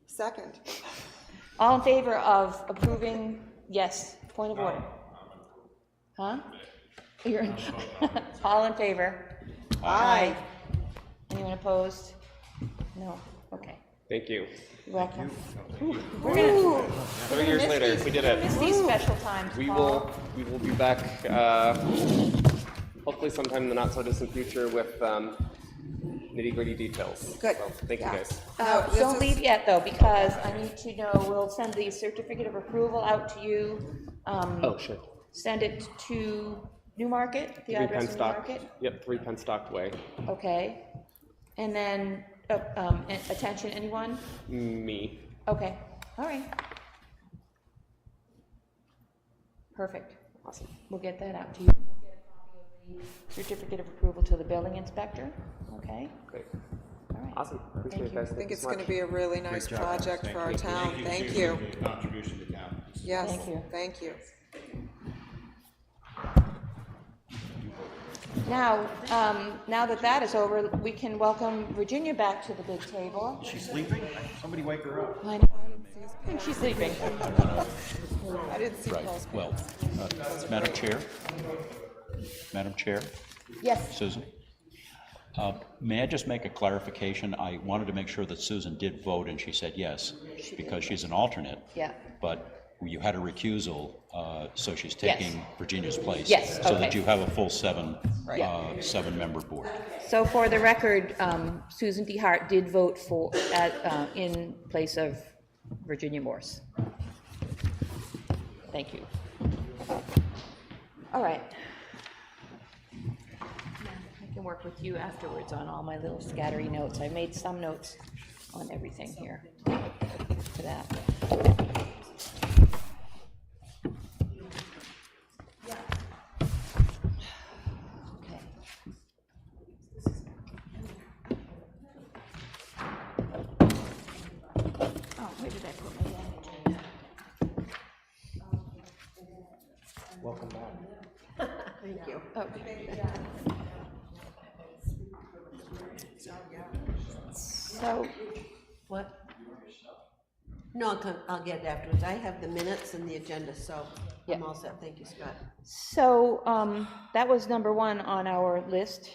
Second. All in favor of approving, yes, point of order. Huh? You're in, all in favor? Aye. Anyone opposed? No, okay. Thank you. You're welcome. We're gonna 3 years miss later, these- we did we're gonna miss it. these special times, We Paul. will be back, hopefully sometime in the not so distant future with nitty-gritty details. Good. So, thank you guys. No, this Don't is- leave yet, though, because I need to know, we'll send the certificate of approval out to you. Oh, sure. Send it to Newmarket, the 3 address in Penstock. Newmarket? Yep, 3 Penstock Way. Okay. And then, attention, anyone? Me. Okay, all right. Perfect. Awesome. We'll get that out to you. Certificate of approval to the building inspector, okay? Great. All right. Awesome. Appreciate it, you. guys. I think it's so going to much. be a really nice project for our town. Thank you. for your contribution to town. Yes, Thank you. thank you. Now, now that that is over, we can welcome Virginia back to the big table. She's sleeping? Somebody wake her up. I know. I think she's sleeping. I didn't see Right, Paul's. well, Madam Chair, Yes, Susan? May I just make a clarification? I wanted to make sure that Susan did vote, and she said yes, because she's an alternate. yeah. But you had a recusal, so she's Yes. taking Virginia's place. Yes, So that okay. you have a full seven, Right. seven-member board. So for the record, Susan DeHart did vote for, in place of Virginia Morse. Thank you. All right. I can work with you afterwards on all my little scattery notes. I made some notes on everything here for that. Okay. Oh, where did I put my agenda? Welcome back. Thank you. Okay. So, what? No, I'll get it afterwards. I have the minutes and the agenda, so I'm all set. Thank you, Scott. So, that was number one on our list.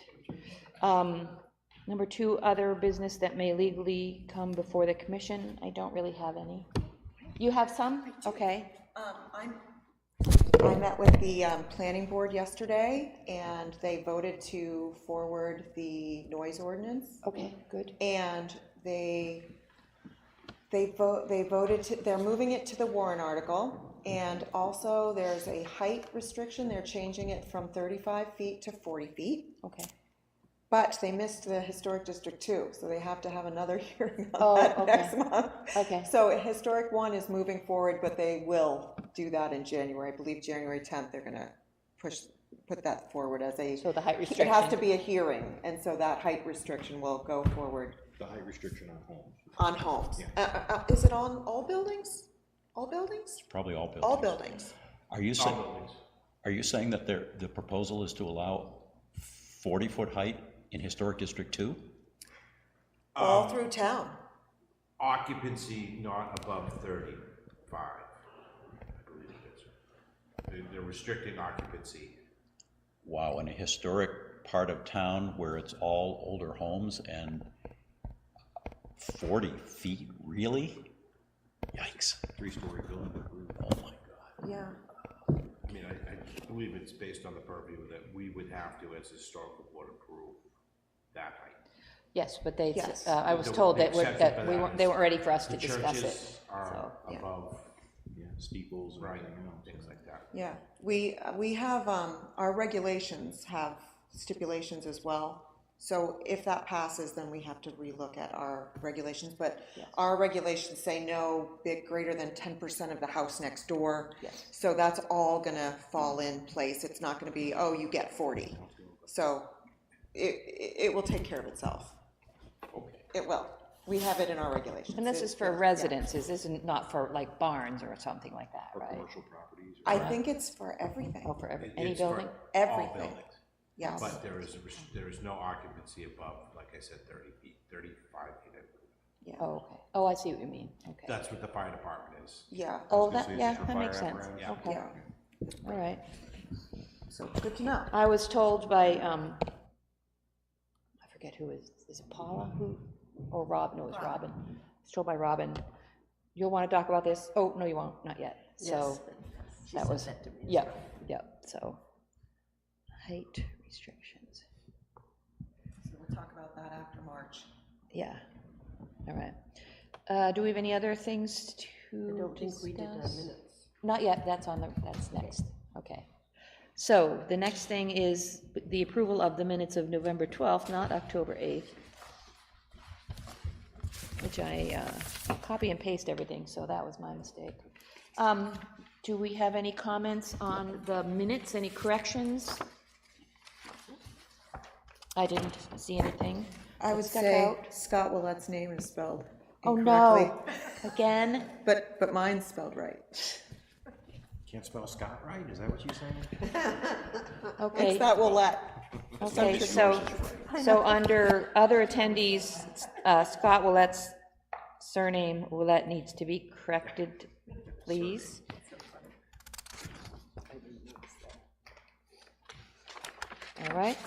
Number two, other business that may legally come before the commission. I don't really have any. You have some? Okay. I met with the planning board yesterday, and they voted to forward the noise ordinance. Okay, good. And they voted to, they're moving it to the warrant article, and also there's a height restriction. They're changing it from 35 feet to 40 feet. Okay. But they missed the historic district too, so they have to have another hearing Oh, on that okay. next month. Okay. So historic one is moving forward, but they will do that in January. I believe January 10th, they're gonna put that forward as a. So the height It has restriction. to be a hearing, and so that height restriction will go forward The height restriction on homes. on homes. Is it on all buildings? All buildings? Probably all buildings. All buildings. Are you saying that the proposal is to allow 40-foot height in Historic District 2? All through town. Occupancy not above 35, I believe it is. They're restricting occupancy. Wow, in a historic part of town where it's all older homes and 40 feet, really? Yikes. 3-story building. Oh, my God. Yeah. I mean, I believe it's based on the purview that we would have to, as historical board, approve that height. Yes, but they, Yes. I was The- told the that exception for we that weren't, is they weren't ready for us to The discuss it. churches are So, yeah. above steeples and everything else, things like that. Yeah, we have, our regulations have stipulations as well. So if that passes, then we have to relook at our regulations, but our regulations say no greater than 10% of the house next door. Yes. So that's all gonna fall in place. It's not gonna be, oh, you get 40. So it will take care of itself. It will. We have it in our regulations. And this is for residences, this is not for like barns or something like that, right? Commercial properties. I think it's for everything, Oh, for any It's for building? all everything. buildings. Yes. But there is no occupancy above, like I said, 30 feet, 35 feet, I believe. Yeah. Oh, okay. Oh, I see what you mean, okay. That's what the fire department is. Yeah. Oh, that, yeah, that makes sense. Yeah. Okay, Yeah. all right. So good to know. I was told by, I forget who is it Paula who or Rob, no, it was Robin. I was told by Robin, you'll want to talk about this? Oh, no, you won't, not yet. So that was, yep, so height restrictions, So we'll talk about that after March. yeah, all right. Do we have any other things to I don't think we did discuss? minutes. Not yet, that's next, okay. So the next thing is the approval of the minutes of November 12th, not October 8th, which I copy and paste everything, so that was my mistake. Do we have any comments on the minutes, any corrections? I didn't see anything. I would Stuck say out. Scott Willette's name is spelled Oh, incorrectly. no, again? But mine's spelled right. Can't spell Scott right, is that what you're saying? Okay. It's that Willett. Okay, so under other attendees, Scott Willet's surname, Willett, needs to be corrected, please. All right,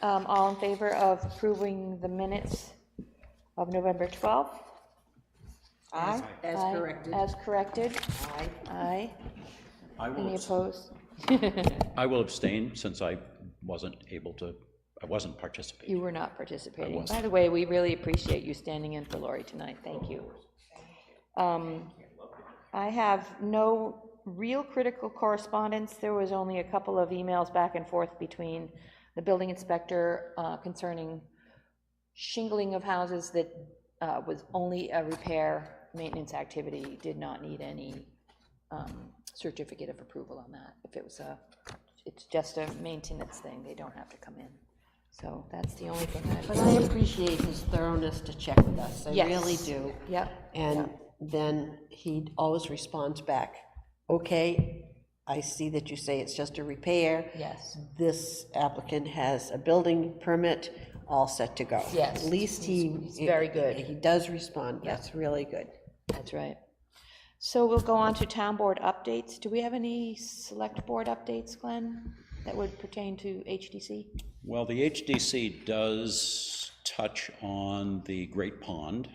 all in favor of approving the minutes of November 12th? Aye. As Aye. corrected. As corrected? Aye. Aye. Any opposed? I will abstain since I wasn't participating. You were not participating. wasn't. By the way, we really appreciate you standing in for Lori tonight. Thank you. I have no real critical correspondence. There was only a couple of emails back and forth between the building inspector concerning shingling of houses that was only a repair, maintenance activity, did not need any certificate of approval on that. If it was it's just a maintenance thing, they don't have to come in. So that's the only thing But I appreciate his thoroughness to check with us, I Yes. really do. Yep. And then he always responds back, okay, I see that you say it's just a repair. Yes. This applicant has a building permit, all set to go. Yes. At least He's very good. He does respond, that's really good. That's right. So we'll go on to town board updates. Do we have any select board updates, Glenn, that would pertain to HDC? Well, the HDC does touch on the Great Pond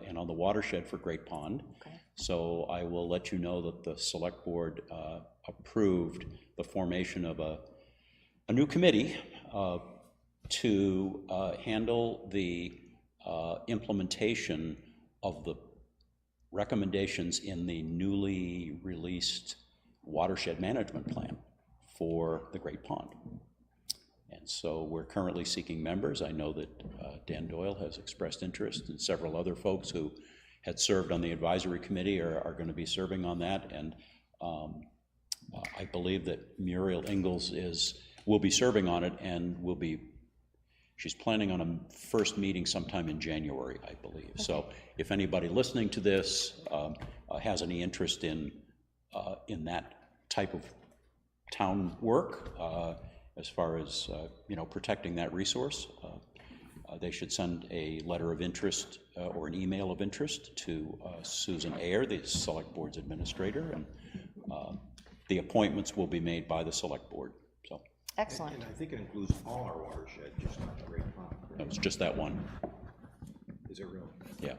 and on the watershed for Great Pond. Okay. So I will let you know that the select board approved the formation of a new committee to handle the implementation of the recommendations in the newly released watershed management plan for the Great Pond. And so we're currently seeking members. I know that Dan Doyle has expressed interest, and several other folks who had served on the advisory committee are going to be serving on that. And I believe that Muriel Ingalls will be serving on it, and she's planning on a first meeting sometime in January, I believe. Okay. So if anybody listening to this has any interest in that type of town work, as far as protecting that resource, they should send a letter of interest or an email of interest to Susan Ayer, the select board's administrator, and the appointments will be made by the select board. So excellent. And I think it includes all our watershed, just not the Great Pond. no, it's just that one. Is it really? Yeah,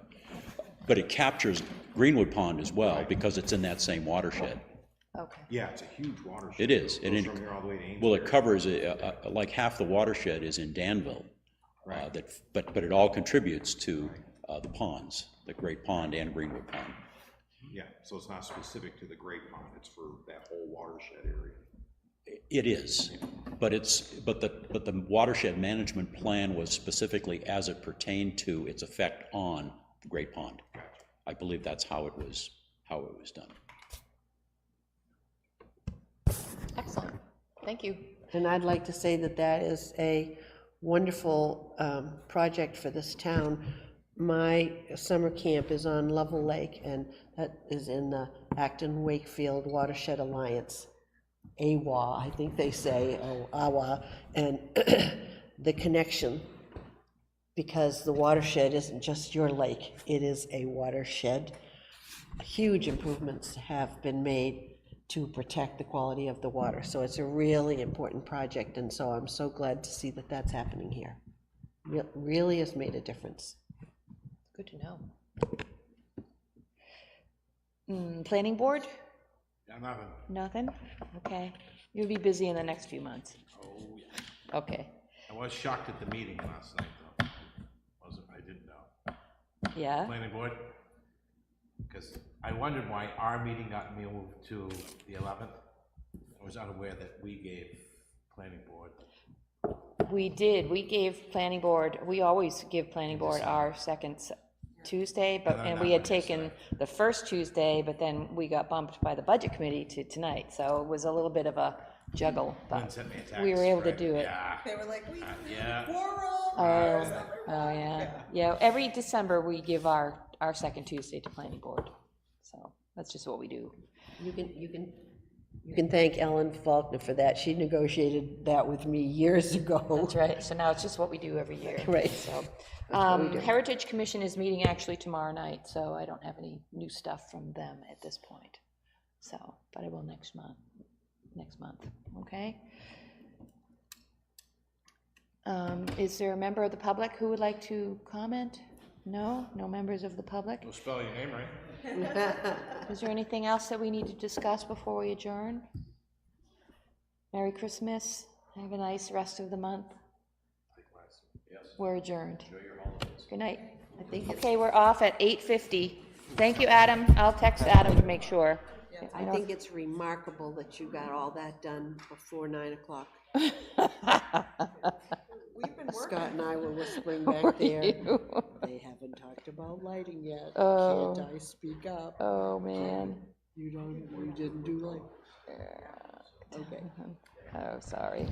but it captures Greenwood Pond as well, because it's in that same watershed. Okay. Yeah, it's a huge watershed. It is. It goes from here all the way to Amesbury. Well, it covers, like half the watershed is in Danville. Right. But it all contributes to the ponds, the Great Pond and Greenwood Pond. Yeah, so it's not specific to the Great Pond, it's for that whole watershed area. It is, but the watershed management plan was specifically as it pertained to its effect on the Great Pond. I believe that's how it was done. Excellent. Thank you. And I'd like to say that that is a wonderful project for this town. My summer camp is on Level Lake, and that is in the Acton Wakefield Watershed Alliance, AWA, I think they say, or AWA, and the connection, because the watershed isn't just your lake, it is a watershed. Huge improvements have been made to protect the quality of the water, so it's a really important project, and so I'm so glad to see that that's happening here. Really has made a difference. Good to know. Planning board? Yeah, nothing. Nothing? Okay. You'll be busy in the next few months. Oh, yeah. Okay. I was shocked at the meeting last night, though. I didn't know. Yeah? Planning board? Because I wondered why our meeting got moved to the 11th. I was unaware that we gave planning board. We did. We gave planning board, we always give planning board our second Tuesday, and we had taken the first Tuesday, but then we got bumped by the budget committee to tonight, so it was a little bit of a juggle, but we were able to do it. They were like, we Yeah. Oh, yeah. Yeah, every December, we give our second Tuesday to planning board, so that's just what we do. You can thank Ellen Faulkner for that. She negotiated that with me years ago. That's right, so now it's just what we do every year. Right. So, what we do. Heritage Commission is meeting actually tomorrow night, so I don't have any new stuff from them at this point. So, but I will next month, okay? Is there a member of the public who would like to comment? No? No members of the public? We'll spell your name right. Is there anything else that we need to discuss before we adjourn? Merry Christmas. Have a nice rest of the month. Yes. We're adjourned. Enjoy your holidays. Good night. I think, Okay, we're off at 8:50. Thank you, Adam. I'll text Adam to make sure. I think it's remarkable that you got all that done before 9 o'clock. Scott and I were whispering back there. They haven't talked about lighting yet. Oh. Can't I speak up? Oh, man. You didn't do light. Okay. Oh, sorry.